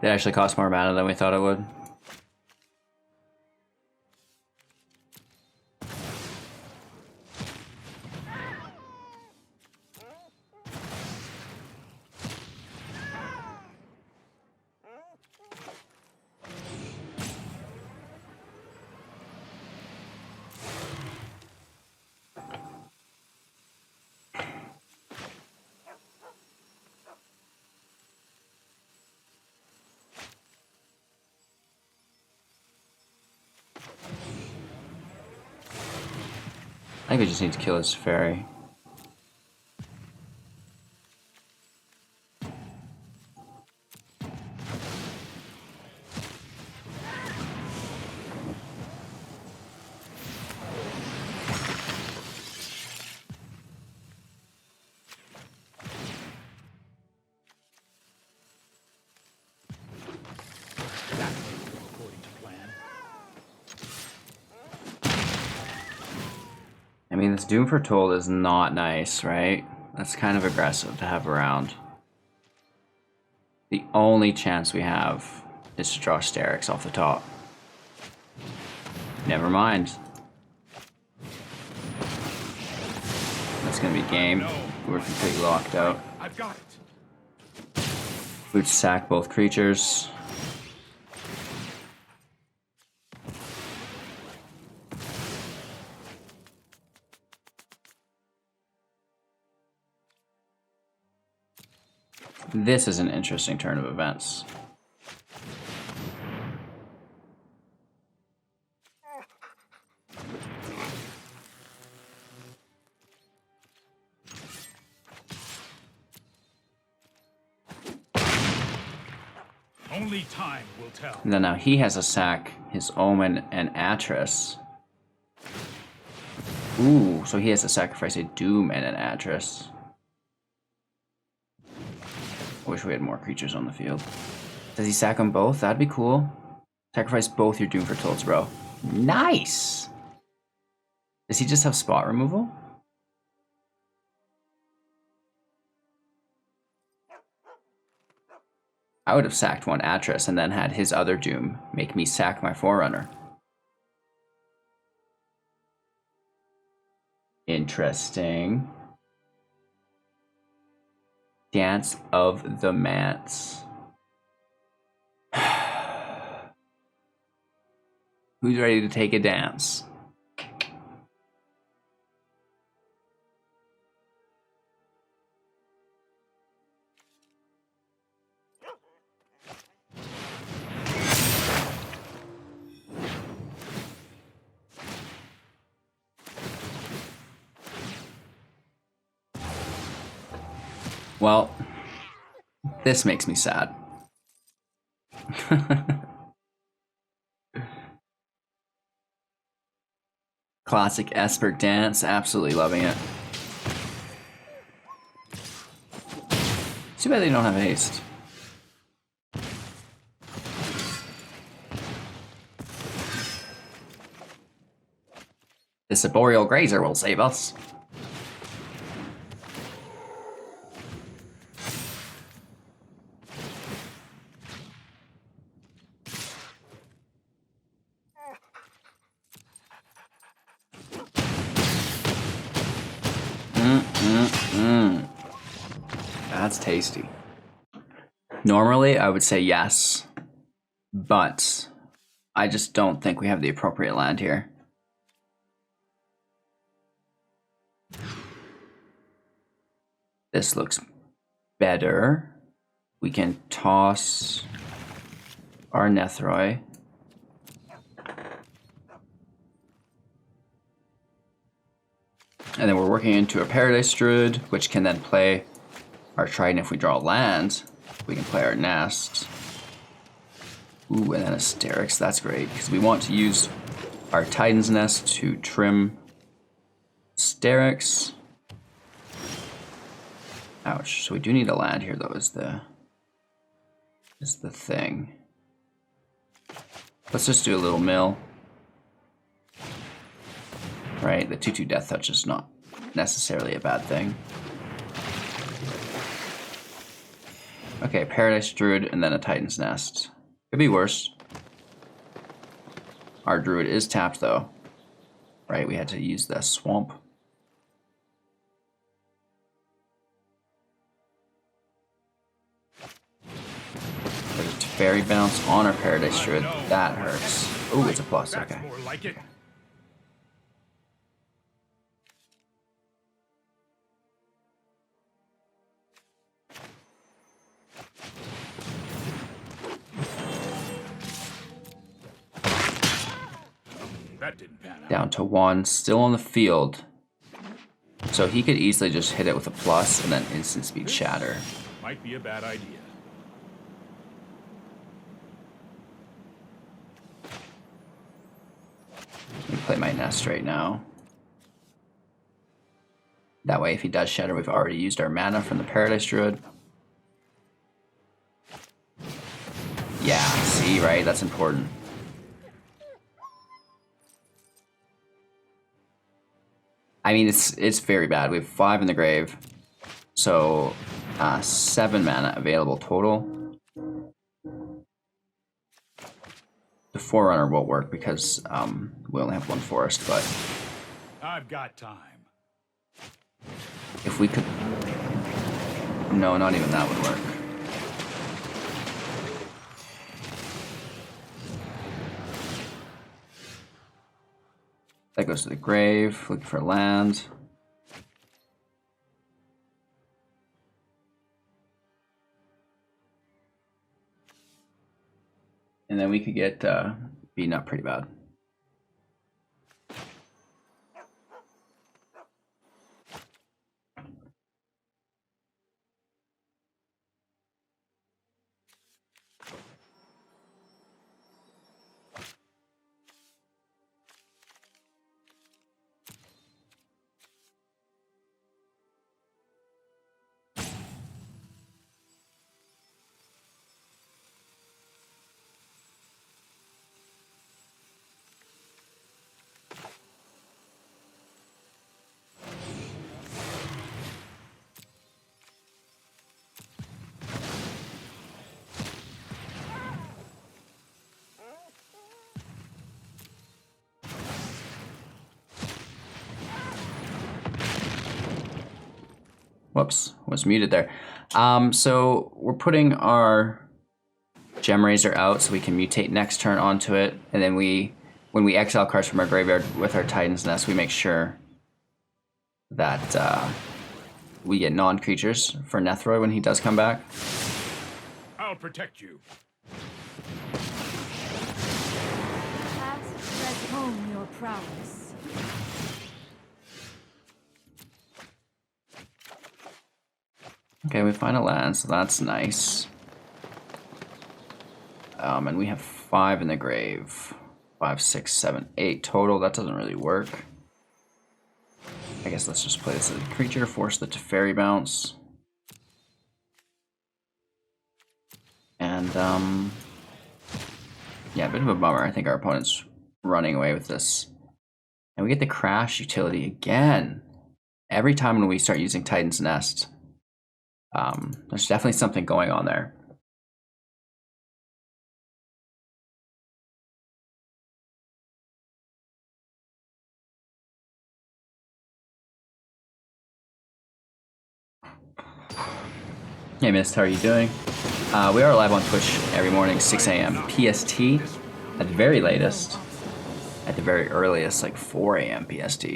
It actually cost more mana than we thought it would. I think we just need to kill his fairy. I mean, this Doom Foretold is not nice, right? That's kind of aggressive to have around. The only chance we have is to draw Starrix off the top. Never mind. That's gonna be game. We're completely locked out. I've got it. We'd sack both creatures. This is an interesting turn of events. Only time will tell. And then now he has to sack his Omen and Atris. Ooh, so he has to sacrifice a Doom and an Atris. I wish we had more creatures on the field. Does he sack them both? That'd be cool. Sacrifice both your Doom Foretolds, bro. Nice! Does he just have spot removal? I would have sacked one Atris and then had his other Doom make me sack my Forerunner. Interesting. Dance of the Mance. Who's ready to take a dance? Well, this makes me sad. Classic Esper dance, absolutely loving it. Too bad they don't have haste. This Aboreal Grazer will save us. That's tasty. Normally, I would say yes, but I just don't think we have the appropriate land here. This looks better. We can toss our Nethroi. And then we're working into a Paradise Druid, which can then play our Triton. If we draw land, we can play our Nest. Ooh, and then a Starrix, that's great, because we want to use our Titan's Nest to trim Starrix. Ouch, so we do need a land here though, is the thing. Let's just do a little mill. Right, the 2/2 Deathtouch is not necessarily a bad thing. Okay, Paradise Druid and then a Titan's Nest. Could be worse. Our Druid is tapped though. Right, we had to use the swamp. There's a Fairy Bounce on our Paradise Druid. That hurts. Oh, it's a plus, okay. More like it. That didn't pan out. Down to 1, still on the field. So he could easily just hit it with a plus and then instant speed shatter. Might be a bad idea. Let me play my Nest right now. That way if he does shatter, we've already used our mana from the Paradise Druid. Yeah, see, right? That's important. I mean, it's very bad. We have 5 in the grave. So, 7 mana available total. The Forerunner won't work because we only have 1 forest, but I've got time. if we could... No, not even that would work. That goes to the grave, looking for land. And then we could get beaten up pretty bad. Whoops, was muted there. So we're putting our Gemrazer out so we can mutate next turn onto it, and then when we exile cards from our graveyard with our Titan's Nest, we make sure that we get non-creatures for Nethroi when he does come back. I'll protect you. Past spread home your prowess. Okay, we find a land, so that's nice. And we have 5 in the grave. 5, 6, 7, 8 total. That doesn't really work. I guess let's just play this as a creature, force the Teferi bounce. And, yeah, a bit of a bummer. I think our opponent's running away with this. And we get the Crash utility again. Every time when we start using Titan's Nest, there's definitely something going on there. Hey Mist, how are you doing? We are live on Twitch every morning, 6 a.m. PST, at the very latest. At the very earliest, like 4 a.m. PST.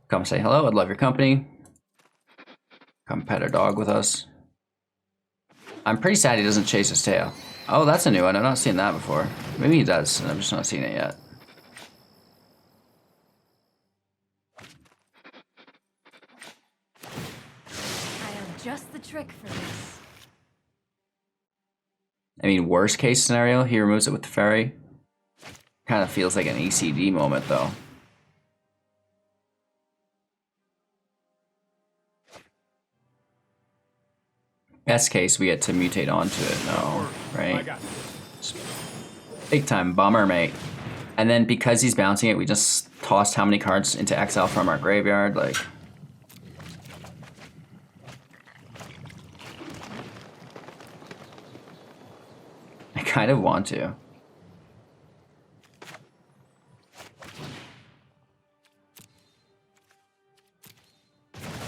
Come say hello, I'd love your company. Come pet a dog with us. I'm pretty sad he doesn't chase his tail. Oh, that's a new one, I've not seen that before. Maybe he does, and I'm just not seeing it yet. Just the trick for this. I mean, worst case scenario, he removes it with the fairy. Kind of feels like an ECD moment, though. Best case, we get to mutate onto it. No, right? Big time bummer, mate. And then because he's bouncing it, we just tossed how many cards into exile from our graveyard? Like... I kind of want to.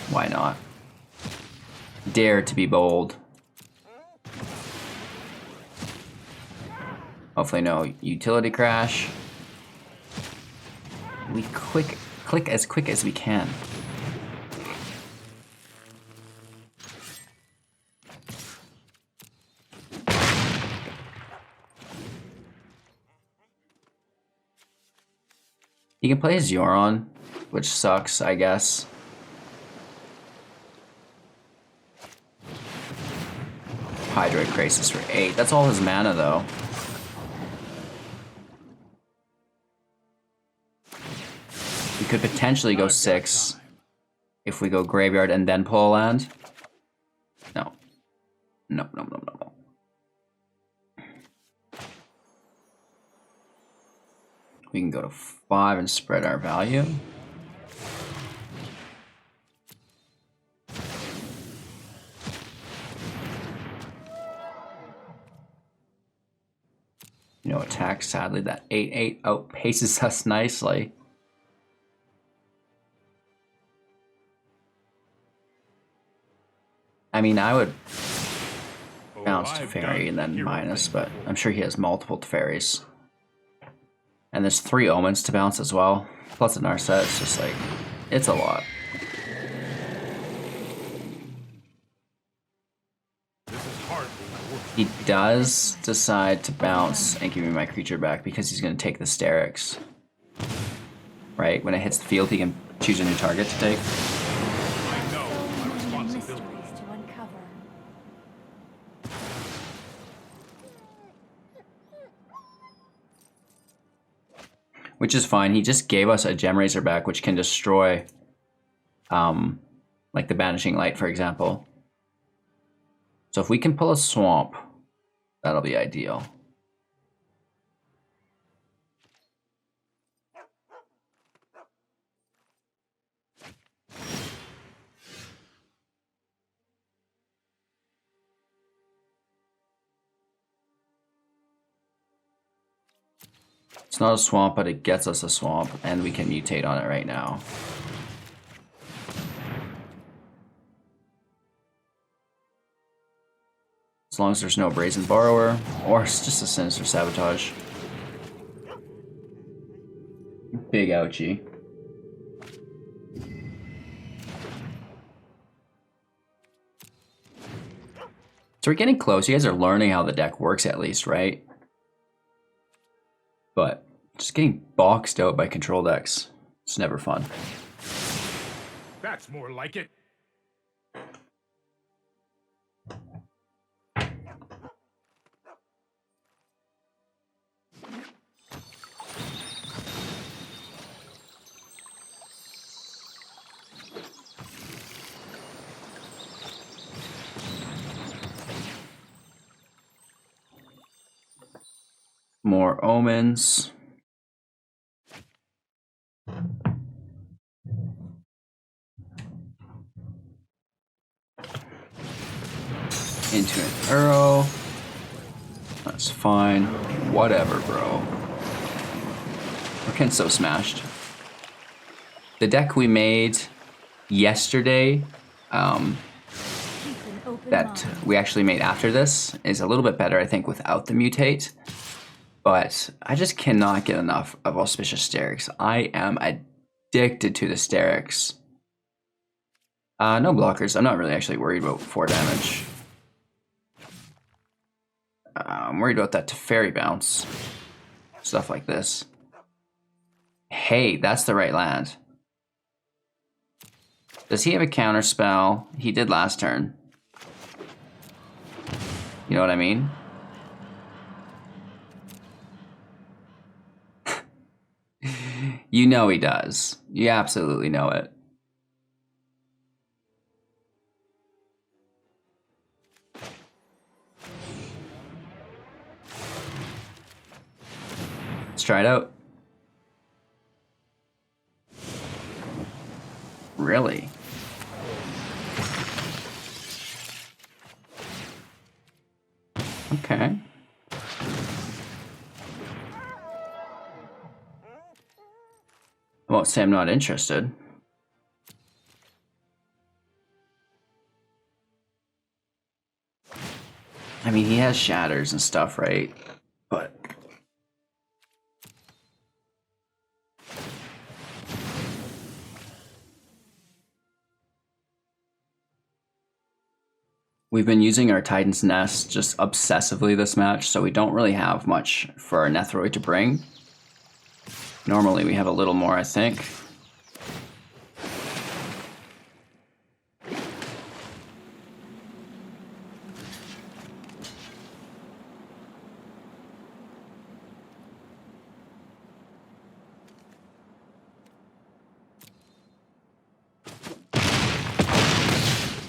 Why not? Dare to be bold. Hopefully no utility crash. We click as quick as we can. He can play Zioron, which sucks, I guess. Hydroid Crisis for 8. That's all his mana, though. We could potentially go 6 if we go graveyard and then pull a land. No. No. We can go to 5 and spread our value. No attack, sadly. That 8/8 outpaces us nicely. I mean, I would bounce Teferi and then minus, but I'm sure he has multiple Teferis. And there's 3 Omens to bounce as well. Plus an Narset, it's just like, it's a lot. He does decide to bounce and give me my creature back because he's going to take the Starrix. Right? When it hits the field, he can choose a new target to take. I know my responsibility. Mysteries to uncover. Which is fine. He just gave us a Gemrazer back, which can destroy, like the Banishing Light, for example. So if we can pull a Swamp, that'll be ideal. It's not a swamp, but it gets us a swamp, and we can mutate on it right now. As long as there's no Brazen Borrower, or it's just a Sinister Sabotage. Big ouchie. So we're getting close. You guys are learning how the deck works at least, right? But just getting boxed out by control decks, it's never fun. That's more like it. More omens. Into an arrow. That's fine. Whatever, bro. We're getting so smashed. The deck we made yesterday, that we actually made after this, is a little bit better, I think, without the mutate. But I just cannot get enough of Auspicious Starrix. I am addicted to the Starrix. No blockers. I'm not really actually worried about 4 damage. I'm worried about that Teferi bounce. Stuff like this. Hey, that's the right land. Does he have a counter spell? He did last turn. You know what I mean? You know he does. You absolutely know it. Let's try it out. Really? Okay. I won't say I'm not interested. I mean, he has shatters and stuff, right? But we've been using our Titan's Nest just obsessively this match, so we don't really have much for our Nethroi to bring. Normally we have a little more, I think.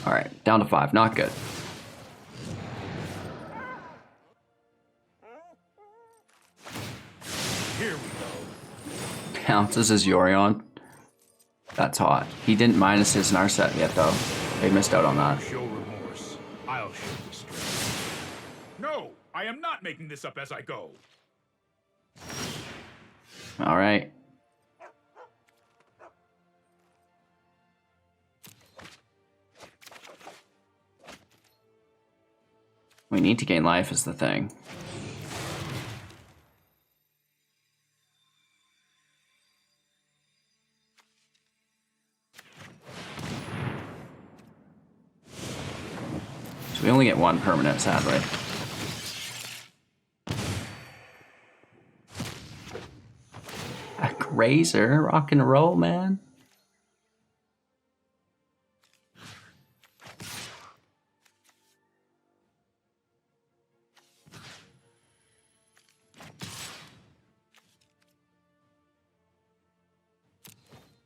All right, down to 5, not good. Here we go. Pounces his Yorion. That's hot. He didn't minus his Narset yet, though. They missed out on that. Show remorse. I'll show restraint. No, I am not making this up as I go. All right. We need to gain life is the thing. So we only get 1 permanent, sadly. A Grazer, rock and roll, man.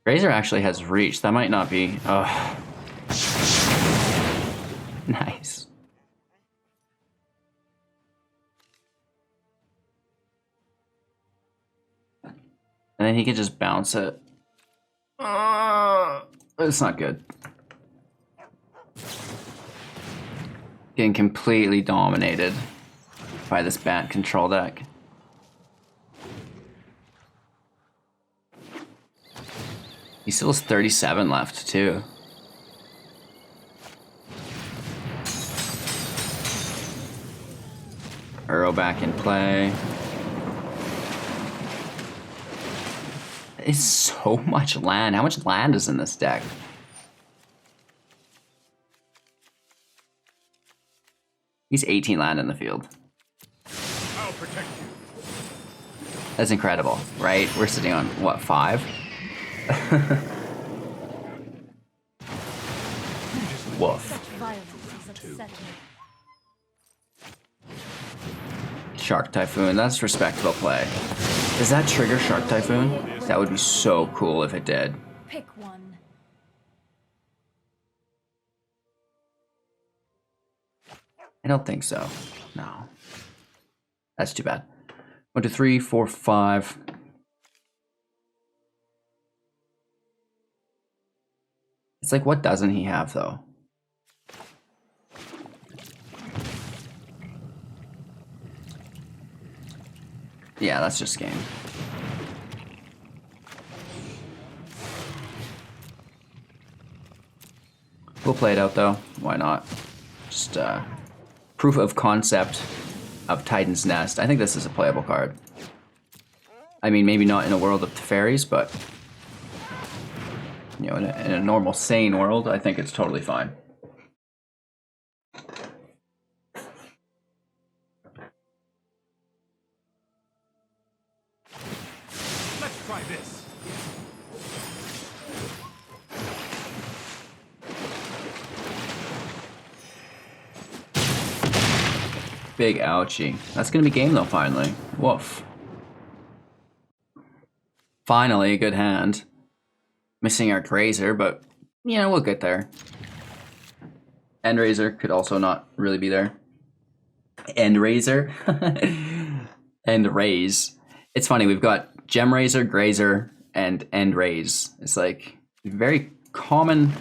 Grazer actually has reach. That might not be. Oh. Nice. And then he can just bounce it. It's not good. Getting completely dominated by this Bate control deck. He still has 37 left, too. Uro back in play. It's so much land. How much land is in this deck? He's 18 land in the field. I'll protect you. That's incredible, right? We're sitting on, what, 5? Woof. Such violence is upsetting. Shark Typhoon, that's respectable play. Does that trigger Shark Typhoon? That would be so cool if it did. Pick one. I don't think so. No. That's too bad. 1, 2, 3, 4, 5. It's like, what doesn't he have, though? Yeah, that's just game. We'll play it out, though. Why not? Just, proof of concept of Titan's Nest. I think this is a playable card. I mean, maybe not in a world of fairies, but you know, in a normal, sane world, I think it's totally fine. Let's try this. Big ouchie. That's gonna be game though, finally. Woof. Finally, a good hand. Missing our Grazer, but you know, we'll get there. End-Razer could also not really be there. End-Razer? End-Raze. It's funny, we've got Gemrazer, Grazer, and End-Raze. It's like very common,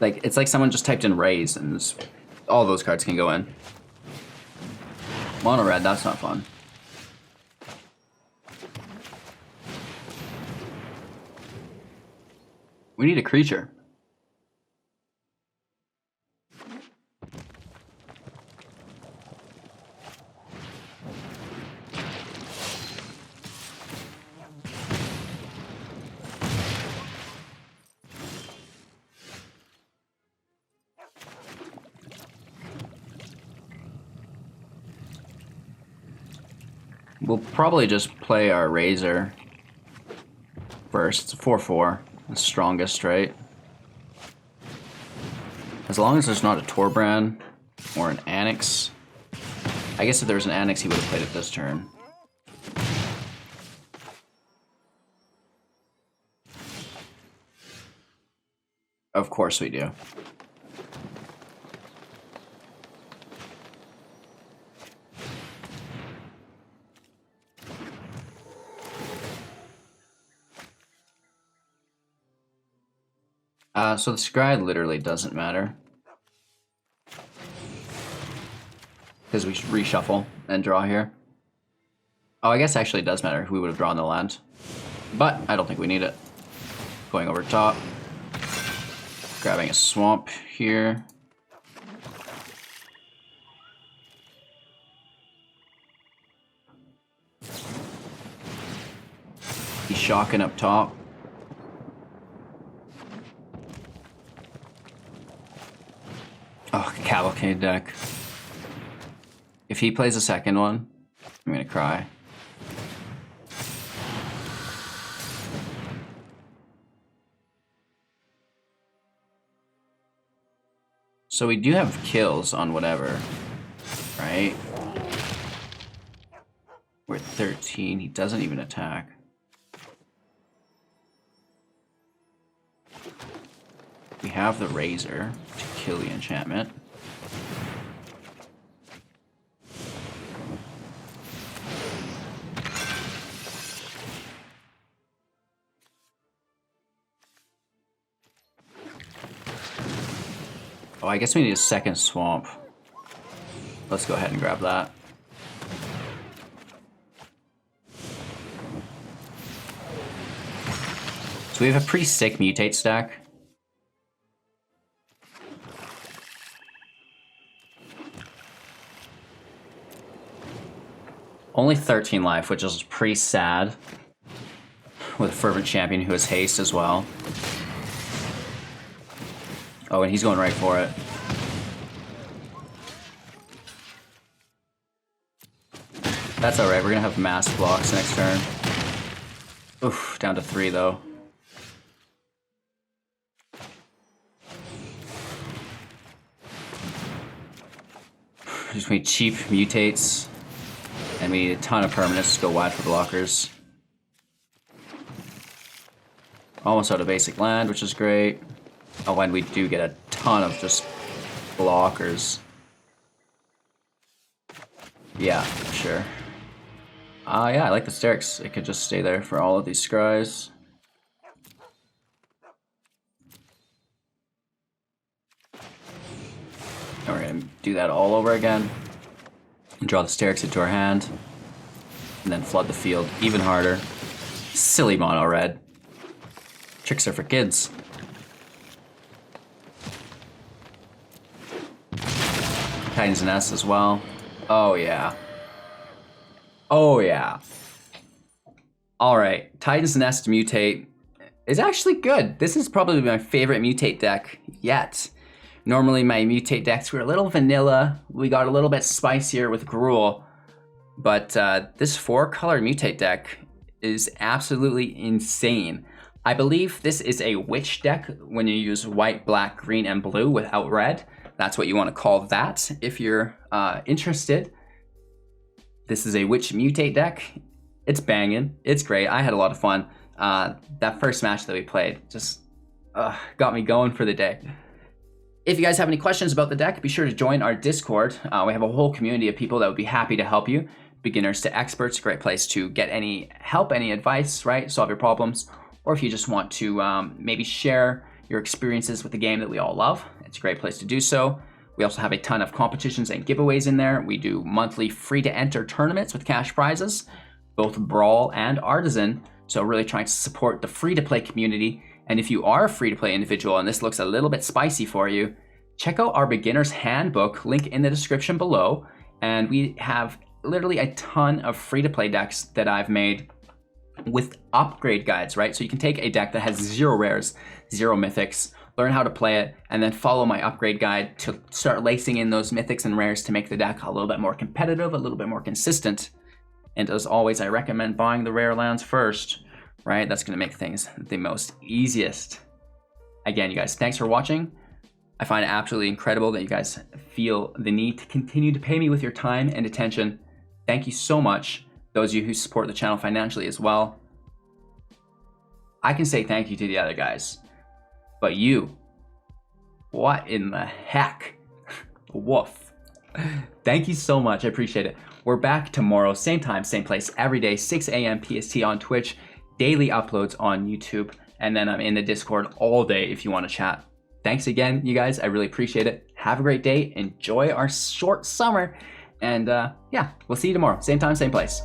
like it's like someone just typed in Raze and all those cards can go in. Mono red, that's not fun. We need a creature. We'll probably just play our Razor first. It's a 4/4, the strongest, right? As long as there's not a Torbrand or an Annex. I guess if there was an Annex, he would have played it this turn. Of course we do. So the scry literally doesn't matter. Because we should reshuffle and draw here. Oh, I guess actually it does matter. We would have drawn the land. But I don't think we need it. Going over top. Grabbing a swamp here. He's shocking up top. Oh, Cavalcade deck. If he plays a second one, I'm gonna cry. So we do have kills on whatever, right? We're at 13, he doesn't even attack. We have the Razor to kill the enchantment. Oh, I guess we need a second swamp. Let's go ahead and grab that. So we have a pretty sick mutate stack. Only 13 life, which is pretty sad. With a Fervent Champion who has haste as well. Oh, and he's going right for it. That's alright, we're gonna have mass blocks next turn. Oof, down to 3 though. Just need cheap mutates. And we need a ton of permanents to go wide for blockers. Almost out of basic land, which is great. Oh, and we do get a ton of just blockers. Yeah, for sure. Yeah, I like the Starrix. It could just stay there for all of these scries. And we're gonna do that all over again. And draw the Starrix into our hand. And then flood the field even harder. Silly mono red. Tricks are for kids. Titan's Nest as well. Oh yeah. Oh yeah. Alright, Titan's Nest Mutate is actually good. This is probably my favorite Mutate deck yet. Normally my Mutate decks were a little vanilla. We got a little bit spicier with Gruul. But this 4-color Mutate deck is absolutely insane. I believe this is a witch deck when you use white, black, green, and blue without red. That's what you want to call that if you're interested. This is a witch mutate deck. It's banging. It's great. I had a lot of fun. That first match that we played just got me going for the day. If you guys have any questions about the deck, be sure to join our Discord. We have a whole community of people that would be happy to help you. Beginners to experts, great place to get any help, any advice, right? Solve your problems. Or if you just want to maybe share your experiences with the game that we all love, it's a great place to do so. We also have a ton of competitions and giveaways in there. We do monthly free-to-enter tournaments with cash prizes, both Brawl and Artisan. So really trying to support the free-to-play community. And if you are a free-to-play individual and this looks a little bit spicy for you, check out our Beginner's Handbook, link in the description below. And we have literally a ton of free-to-play decks that I've made with upgrade guides, right? So you can take a deck that has 0 rares, 0 mythics, learn how to play it, and then follow my upgrade guide to start lacing in those mythics and rares to make the deck a little bit more competitive, a little bit more consistent. And as always, I recommend buying the rare lands first, right? That's gonna make things the most easiest. Again, you guys, thanks for watching. I find it absolutely incredible that you guys feel the need to continue to pay me with your time and attention. Thank you so much. Those of you who support the channel financially as well. I can say thank you to the other guys, but you, what in the heck? Woof. Thank you so much, I appreciate it. We're back tomorrow, same time, same place, every day, 6 a.m. PST on Twitch, daily uploads on YouTube, and then I'm in the Discord all day if you want to chat. Thanks again, you guys, I really appreciate it. Have a great day, enjoy our short summer, and yeah, we'll see you tomorrow, same time, same place.